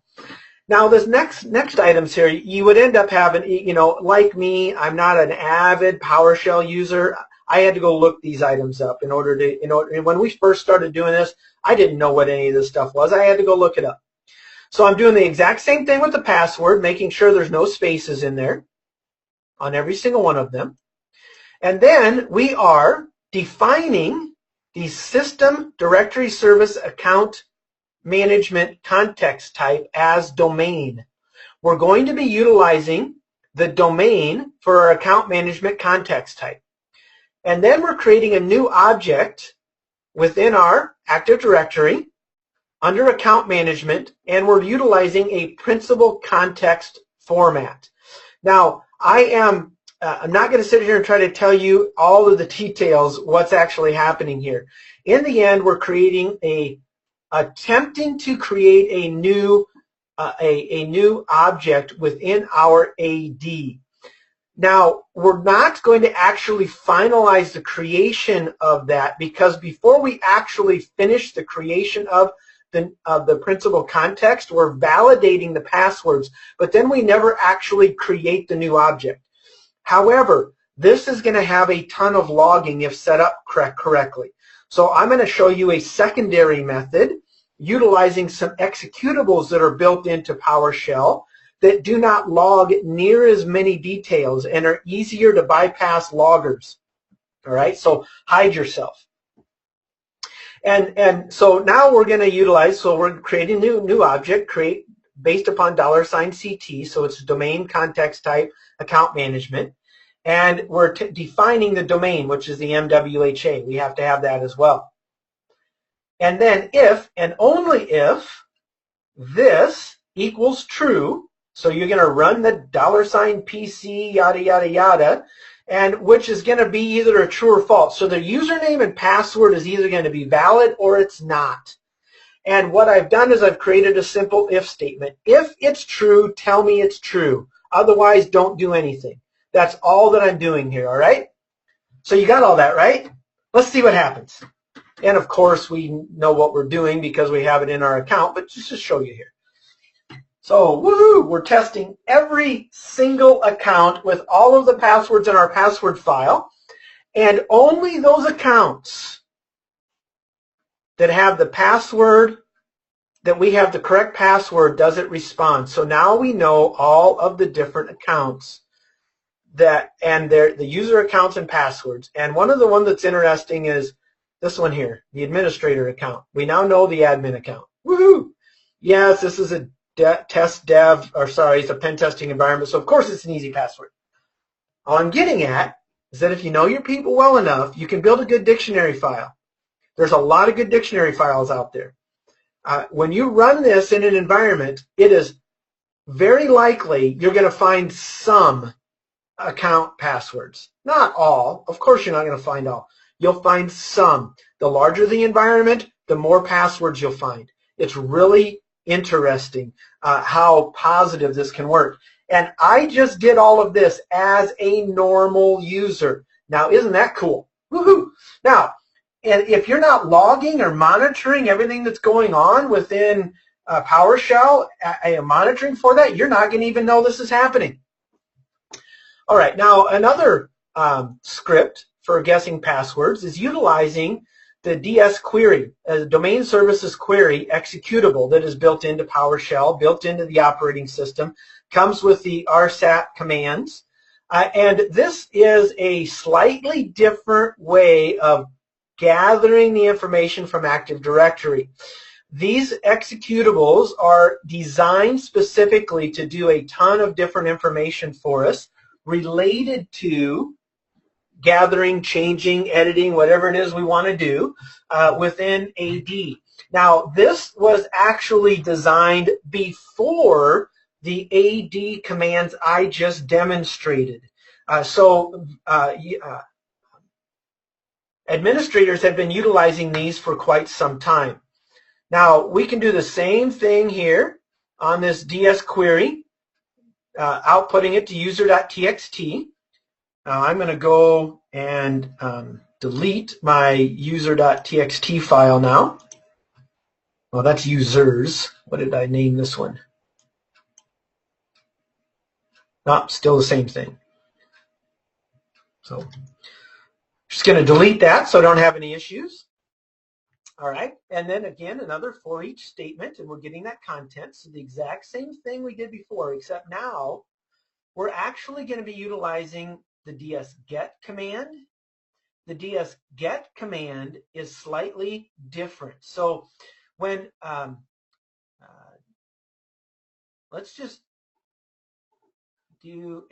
Now, this next items here, you would end up having, like me, I'm not an avid PowerShell user. I had to go look these items up in order to, when we first started doing this, I didn't know what any of this stuff was. I had to go look it up. So I'm doing the exact same thing with the password, making sure there's no spaces in there on every single one of them. And then we are defining the system directory service account management context type as domain. We're going to be utilizing the domain for our account management context type. And then we're creating a new object within our Active Directory under account management, and we're utilizing a principal context format. Now, I'm not going to sit here and try to tell you all of the details, what's actually happening here. In the end, we're attempting to create a new object within our AD. Now, we're not going to actually finalize the creation of that, because before we actually finish the creation of the principal context, we're validating the passwords, but then we never actually create the new object. However, this is going to have a ton of logging if set up correctly. So I'm going to show you a secondary method utilizing some executables that are built into PowerShell that do not log near as many details and are easier to bypass loggers. All right, so hide yourself. And so now we're going to utilize, so we're creating a new object, create based upon $CT, so it's domain context type account management. And we're defining the domain, which is the MWHA. We have to have that as well. And then if and only if this equals true, so you're going to run the $PC yada yada yada, and which is going to be either a true or false. So the username and password is either going to be valid or it's not. And what I've done is I've created a simple if statement. If it's true, tell me it's true. Otherwise, don't do anything. That's all that I'm doing here, all right? So you got all that, right? Let's see what happens. And of course, we know what we're doing because we have it in our account, but just to show you here. So, woohoo, we're testing every single account with all of the passwords in our password file, and only those accounts that have the password, that we have the correct password, does it respond. So now we know all of the different accounts and the user accounts and passwords. And one of the ones that's interesting is this one here, the administrator account. We now know the admin account. Woohoo! Yes, this is a it's a pen testing environment, so of course it's an easy password. All I'm getting at is that if you know your people well enough, you can build a good dictionary file. There's a lot of good dictionary files out there. When you run this in an environment, it is very likely you're going to find some account passwords. Not all. Of course, you're not going to find all. You'll find some. The larger the environment, the more passwords you'll find. It's really interesting how positive this can work. And I just did all of this as a normal user. Now, isn't that cool? Woohoo! Now, and if you're not logging or monitoring everything that's going on within PowerShell, monitoring for that, you're not going to even know this is happening. All right, now another script for guessing passwords is utilizing the DS query, a domain services query executable that is built into PowerShell, built into the operating system, comes with the RSAT commands. And this is a slightly different way of gathering the information from Active Directory. These executables are designed specifically to do a ton of different information for us related to gathering, changing, editing, whatever it is we want to do within AD. Now, this was actually designed before the AD commands I just demonstrated. Administrators have been utilizing these for quite some time. Now, we can do the same thing here on this DS query, outputting it to user.txt. Now, I'm going to go and delete my user.txt file now. Well, that's users. What did I name this one? No, still the same thing. So, just going to delete that so I don't have any issues. All right, and then again, another for each statement, and we're getting that content. So the exact same thing we did before, except now we're actually going to be utilizing the ds-get command. The ds-get command is slightly different. So when, let's just do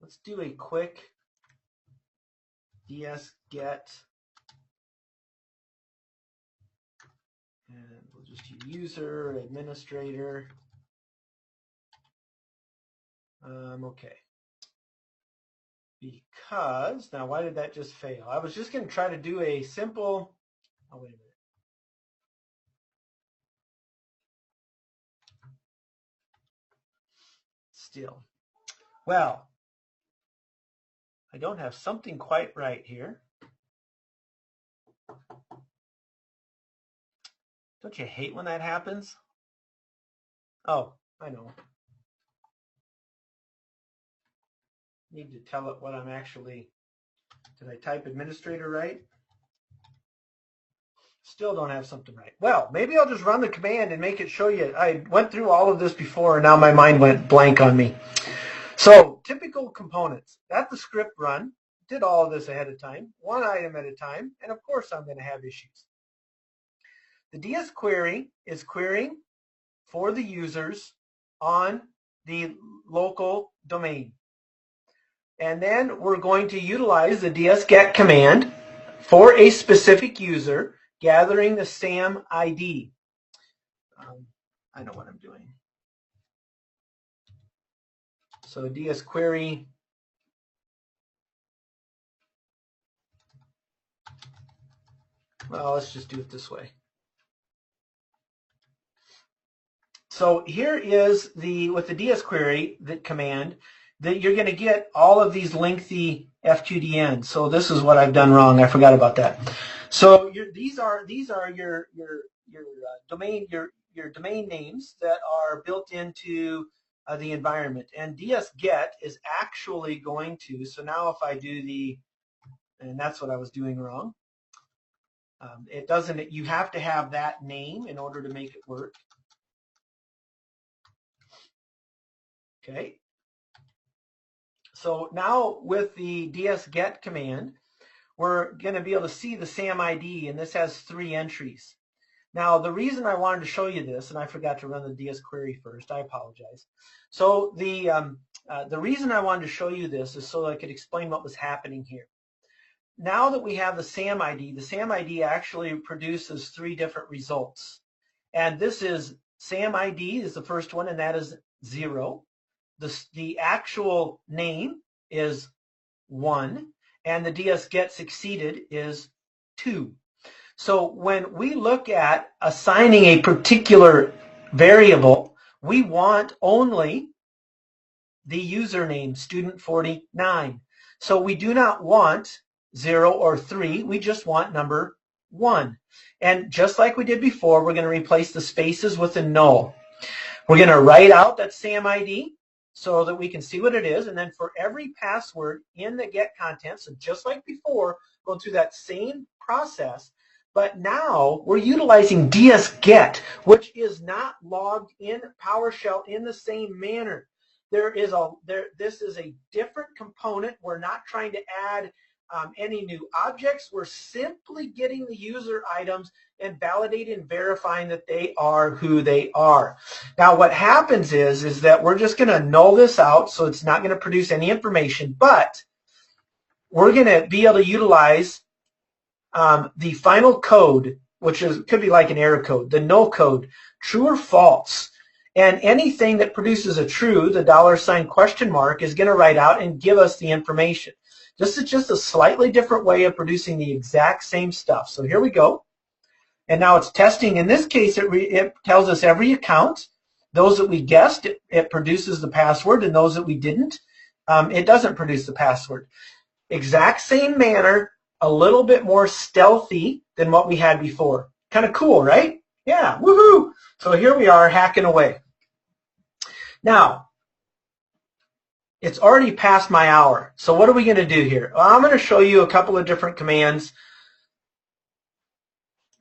let's do a quick ds-get, and we'll just do user, administrator. Okay. Because, now why did that just fail? I was just going to try to do a simple, oh, wait a minute. Still. Well, I don't have something quite right here. Don't you hate when that happens? Oh, I know. Need to tell it what I'm actually, did I type administrator right? Still don't have something right. Well, maybe I'll just run the command and make it show you. I went through all of this before and now my mind went blank on me. So typical components. That's the script run. Did all of this ahead of time, one item at a time, and of course I'm going to have issues. The DS query is querying for the users on the local domain. And then we're going to utilize the ds-get command for a specific user, gathering the SAM ID. I know what I'm doing. So DS query. Well, let's just do it this way. So here is with the DS query, the command, that you're going to get all of these lengthy FQDNs. So this is what I've done wrong. I forgot about that. So these are your domain names that are built into the environment. And ds-get is actually going to. So now if I do and that's what I was doing wrong. It doesn't. You have to have that name in order to make it work. Okay. So now with the ds-get command, we're going to be able to see the SAM ID, and this has 3 entries. Now, the reason I wanted to show you this, and I forgot to run the DS query first, I apologize. So the reason I wanted to show you this is so that I could explain what was happening here. Now that we have the SAM ID actually produces 3 different results. And this is SAM ID is the first one, and that is 0. The actual name is 1, and the DS get succeeded is 2. So when we look at assigning a particular variable, we want only the username, student49. So we do not want 0 or 3, we just want number 1. And just like we did before, we're going to replace the spaces with a null. We're going to write out that SAM ID so that we can see what it is, and then for every password in the get content, so just like before, go through that same process, but now we're utilizing ds-get, which is not logged in PowerShell in the same manner. This is a different component. We're not trying to add any new objects. We're simply getting the user items and validating and verifying that they are who they are. Now what happens is that we're just going to null this out, so it's not going to produce any information, but we're going to be able to utilize the final code, which could be like an error code, the null code, true or false. And anything that produces a true, the $? is going to write out and give us the information. This is just a slightly different way of producing the exact same stuff. So here we go. And now it's testing. In this case, it tells us every account. Those that we guessed, it produces the password, and those that we didn't, it doesn't produce the password. Exact same manner, a little bit more stealthy than what we had before. Kind of cool, right? Yeah, woohoo! So here we are hacking away. Now, it's already past my hour. So what are we going to do here? Well, I'm going to show you a couple of different commands.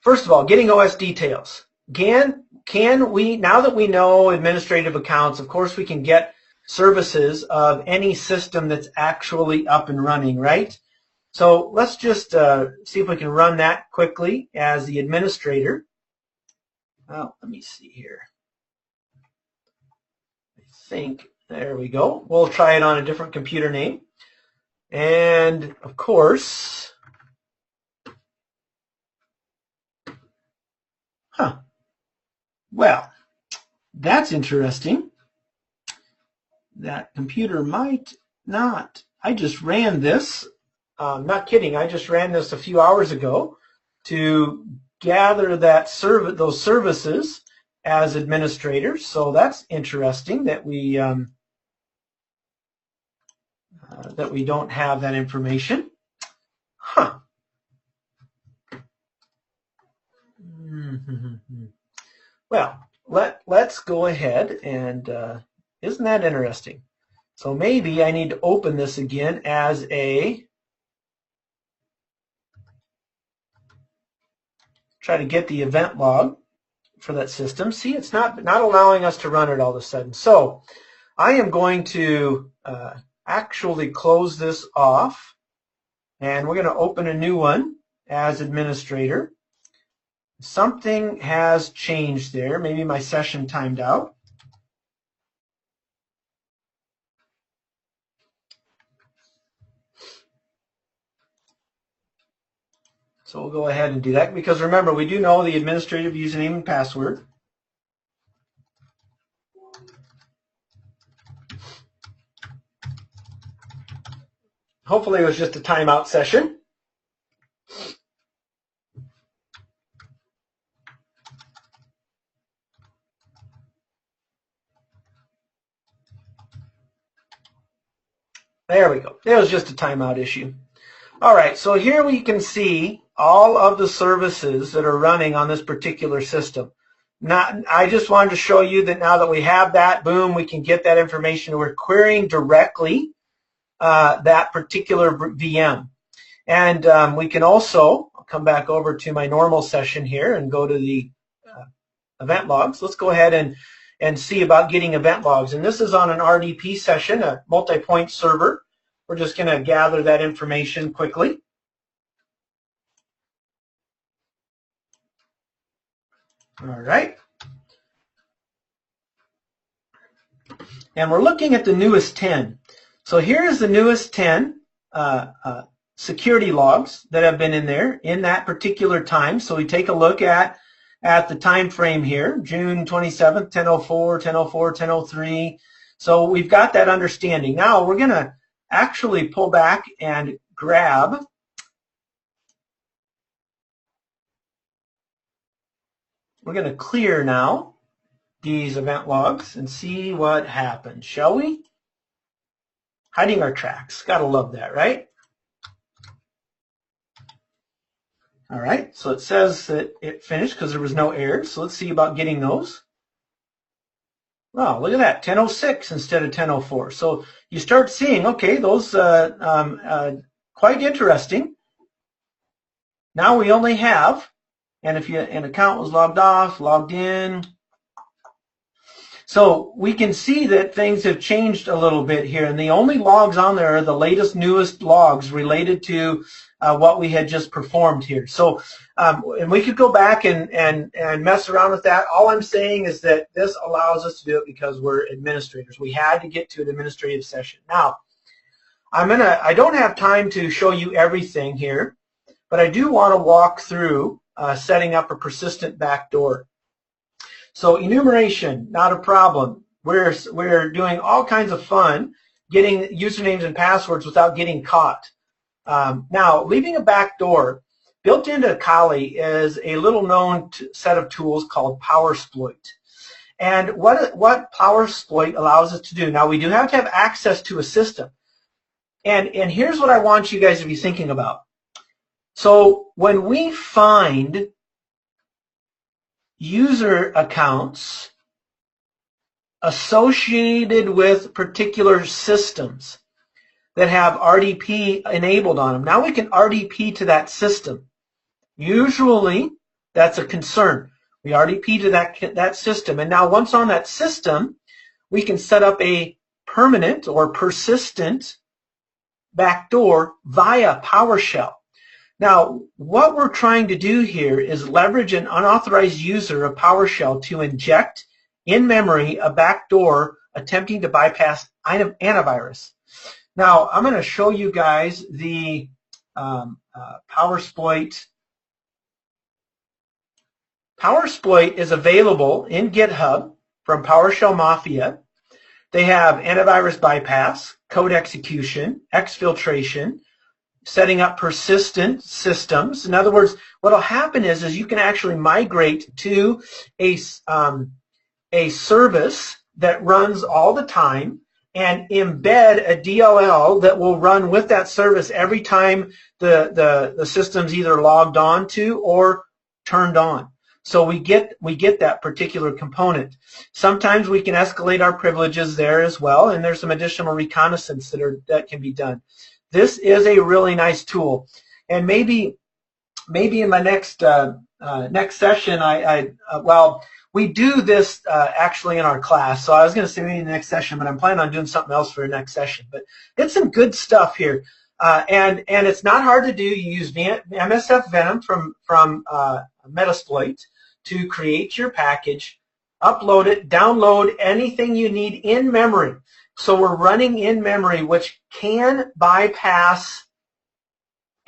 First of all, getting OS details. Can we, now that we know administrative accounts, of course we can get services of any system that's actually up and running, right? So let's just see if we can run that quickly as the administrator. Well, let me see here. I think, there we go. We'll try it on a different computer name. And of course, well, that's interesting. That computer might not. I just ran this. Not kidding. I just ran this a few hours ago to gather those services as administrators. So that's interesting that we don't have that information. Huh. Well, let's go ahead and isn't that interesting? So maybe I need to open this again as try to get the event log for that system. See, it's not allowing us to run it all of a sudden. So I am going to actually close this off, and we're going to open a new one as administrator. Something has changed there. Maybe my session timed out. So we'll go ahead and do that, because remember, we do know the administrative username and password. Hopefully it was just a timeout session. There we go. It was just a timeout issue. All right, so here we can see all of the services that are running on this particular system. I just wanted to show you that now that we have that, boom, we can get that information. We're querying directly that particular VM. And we can also, I'll come back over to my normal session here and go to the event logs. Let's go ahead and see about getting event logs. And this is on an RDP session, a multi-point server. We're just going to gather that information quickly. All right. And we're looking at the newest 10. So here's the newest 10 security logs that have been in there in that particular time. So we take a look at at the time frame here, June 27th, 10:04, 10:04, 10:03. So we've got that understanding. Now we're going to actually pull back and grab we're going to clear now these event logs and see what happens, shall we? Hiding our tracks. Gotta love that, right? All right, so it says that it finished because there was no errors. So let's see about getting those. Wow, look at that, 10:06 instead of 10:04. So you start seeing, okay, those quite interesting. Now we only have, and if an account was logged off, logged in. So we can see that things have changed a little bit here, and the only logs on there are the latest, newest logs related to what we had just performed here. So, and we could go back and mess around with that. All I'm saying is that this allows us to do it because we're administrators. We had to get to an administrative session. Now, I don't have time to show you everything here, but I do want to walk through setting up a persistent backdoor. So enumeration, not a problem. We're doing all kinds of fun getting usernames and passwords without getting caught. Now, leaving a backdoor, built into Kali is a little known set of tools called PowerSploit. And what PowerSploit allows us to do, now we do have to have access to a system. And here's what I want you guys to be thinking about. So when we find user accounts associated with particular systems that have RDP enabled on them, now we can RDP to that system. Usually that's a concern. We RDP to that system, and now once on that system, we can set up a permanent or persistent backdoor via PowerShell. Now, what we're trying to do here is leverage an unauthorized user of PowerShell to inject in memory a backdoor attempting to bypass antivirus. Now, I'm going to show you guys the PowerSploit. PowerSploit is available in GitHub from PowerShell Mafia. They have antivirus bypass, code execution, exfiltration, setting up persistent systems. In other words, what will happen is you can actually migrate to a service that runs all the time and embed a DLL that will run with that service every time the system's either logged on to or turned on. So we get that particular component. Sometimes we can escalate our privileges there as well, and there's some additional reconnaissance that can be done. This is a really nice tool, and maybe in my next session, well, we do this actually in our class. So I was going to say maybe in the next session, but I'm planning on doing something else for the next session. But it's some good stuff here, and it's not hard to do. You use MSF Venom from Metasploit to create your package, upload it, download anything you need in memory. So we're running in memory, which can bypass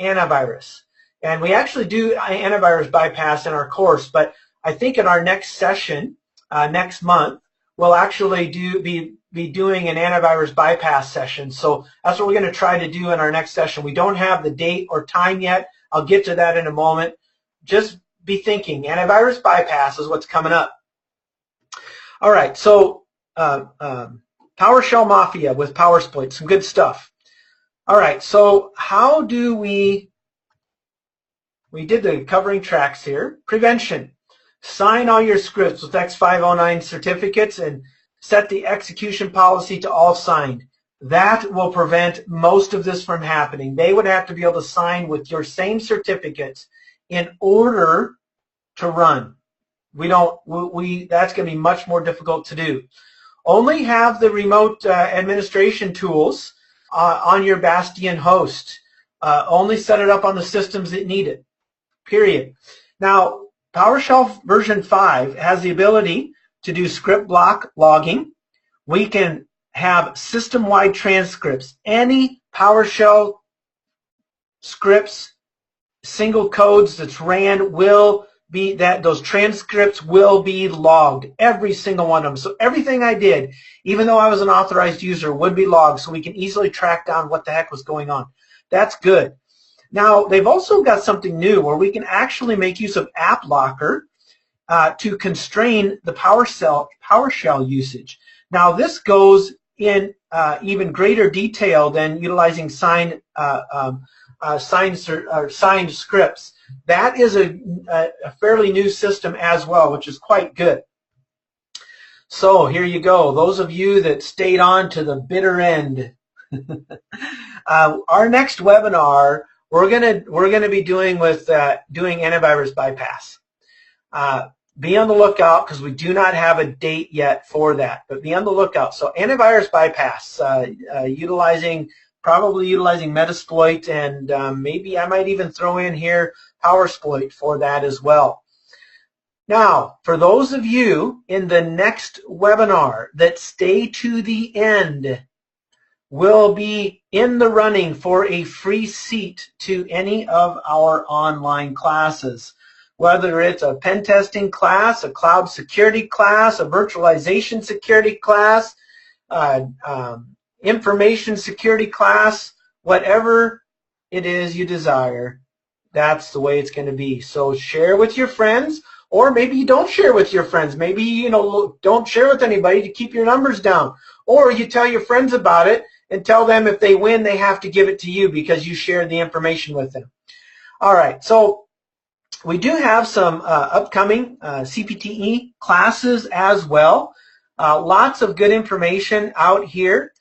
antivirus. And we actually do antivirus bypass in our course, but I think in our next session, next month, we'll actually be doing an antivirus bypass session. So that's what we're going to try to do in our next session. We don't have the date or time yet. I'll get to that in a moment. Just be thinking, antivirus bypass is what's coming up. All right, so PowerShell Mafia with PowerSploit, some good stuff. All right, so how do we did the covering tracks here. Prevention. Sign all your scripts with X509 certificates and set the execution policy to all signed. That will prevent most of this from happening. They would have to be able to sign with your same certificates in order to run. That's going to be much more difficult to do. Only have the remote administration tools on your Bastion host. Only set it up on the systems that need it, period. Now, PowerShell version 5 has the ability to do script block logging. We can have system-wide transcripts. Any PowerShell scripts, single codes that's ran will those transcripts will be logged, every single one of them. So everything I did, even though I was an authorized user, would be logged so we can easily track down what the heck was going on. That's good. Now, they've also got something new where we can actually make use of AppLocker to constrain the PowerShell usage. Now, this goes in even greater detail than utilizing signed scripts. That is a fairly new system as well, which is quite good. So here you go. Those of you that stayed on to the bitter end. Our next webinar, we're gonna be doing doing antivirus bypass. Be on the lookout because we do not have a date yet for that, but be on the lookout. So antivirus bypass, probably utilizing Metasploit, and maybe I might even throw in here PowerSploit for that as well. Now, for those of you in the next webinar that stay to the end, will be in the running for a free seat to any of our online classes. Whether it's a pen testing class, a cloud security class, a virtualization security class, information security class, whatever it is you desire, that's the way it's going to be. So share with your friends, or maybe you don't share with your friends. Maybe, don't share with anybody to keep your numbers down. Or you tell your friends about it and tell them if they win, they have to give it to you because you shared the information with them. All right, so we do have some upcoming CPTE classes as well. Lots of good information out here.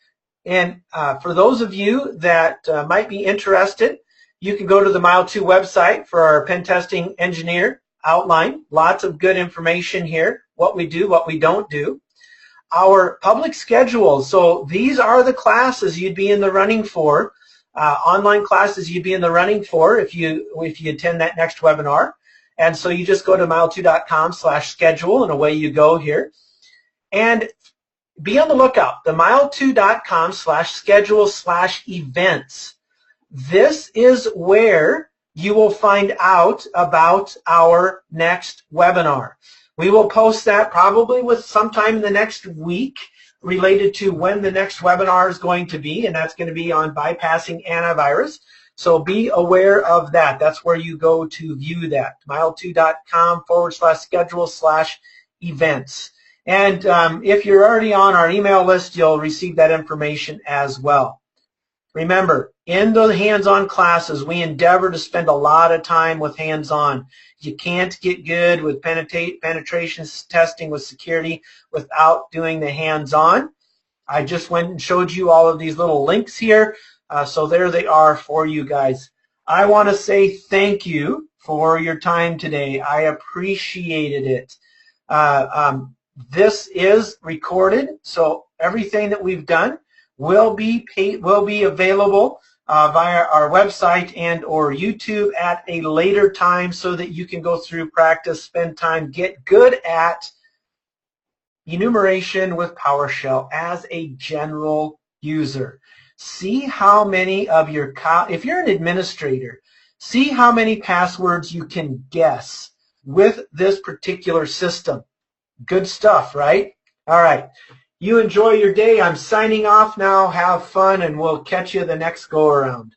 And for those of you that might be interested, you can go to the Mile2 website for our pen testing engineer outline. Lots of good information here, what we do, what we don't do. Our public schedules, so these are the classes you'd be in the running for. Online classes you'd be in the running for if you attend that next webinar. And so you just go to mile2.com/schedule and away you go here. And be on the lookout, the mile2.com/schedule/events. This is where you will find out about our next webinar. We will post that probably with sometime in the next week related to when the next webinar is going to be, and that's going to be on bypassing antivirus. So be aware of that. That's where you go to view that, mile2.com/schedule/events. And if you're already on our email list, you'll receive that information as well. Remember, in the hands-on classes, we endeavor to spend a lot of time with hands-on. You can't get good with penetration testing with security without doing the hands-on. I just went and showed you all of these little links here. So there they are for you guys. I want to say thank you for your time today. I appreciated it. This is recorded, so everything that we've done will be available via our website and or YouTube at a later time so that you can go through, practice, spend time, get good at enumeration with PowerShell as a general user. See how many of your, if you're an administrator, see how many passwords you can guess with this particular system. Good stuff, right? All right. You enjoy your day. I'm signing off now. Have fun, and we'll catch you the next go around.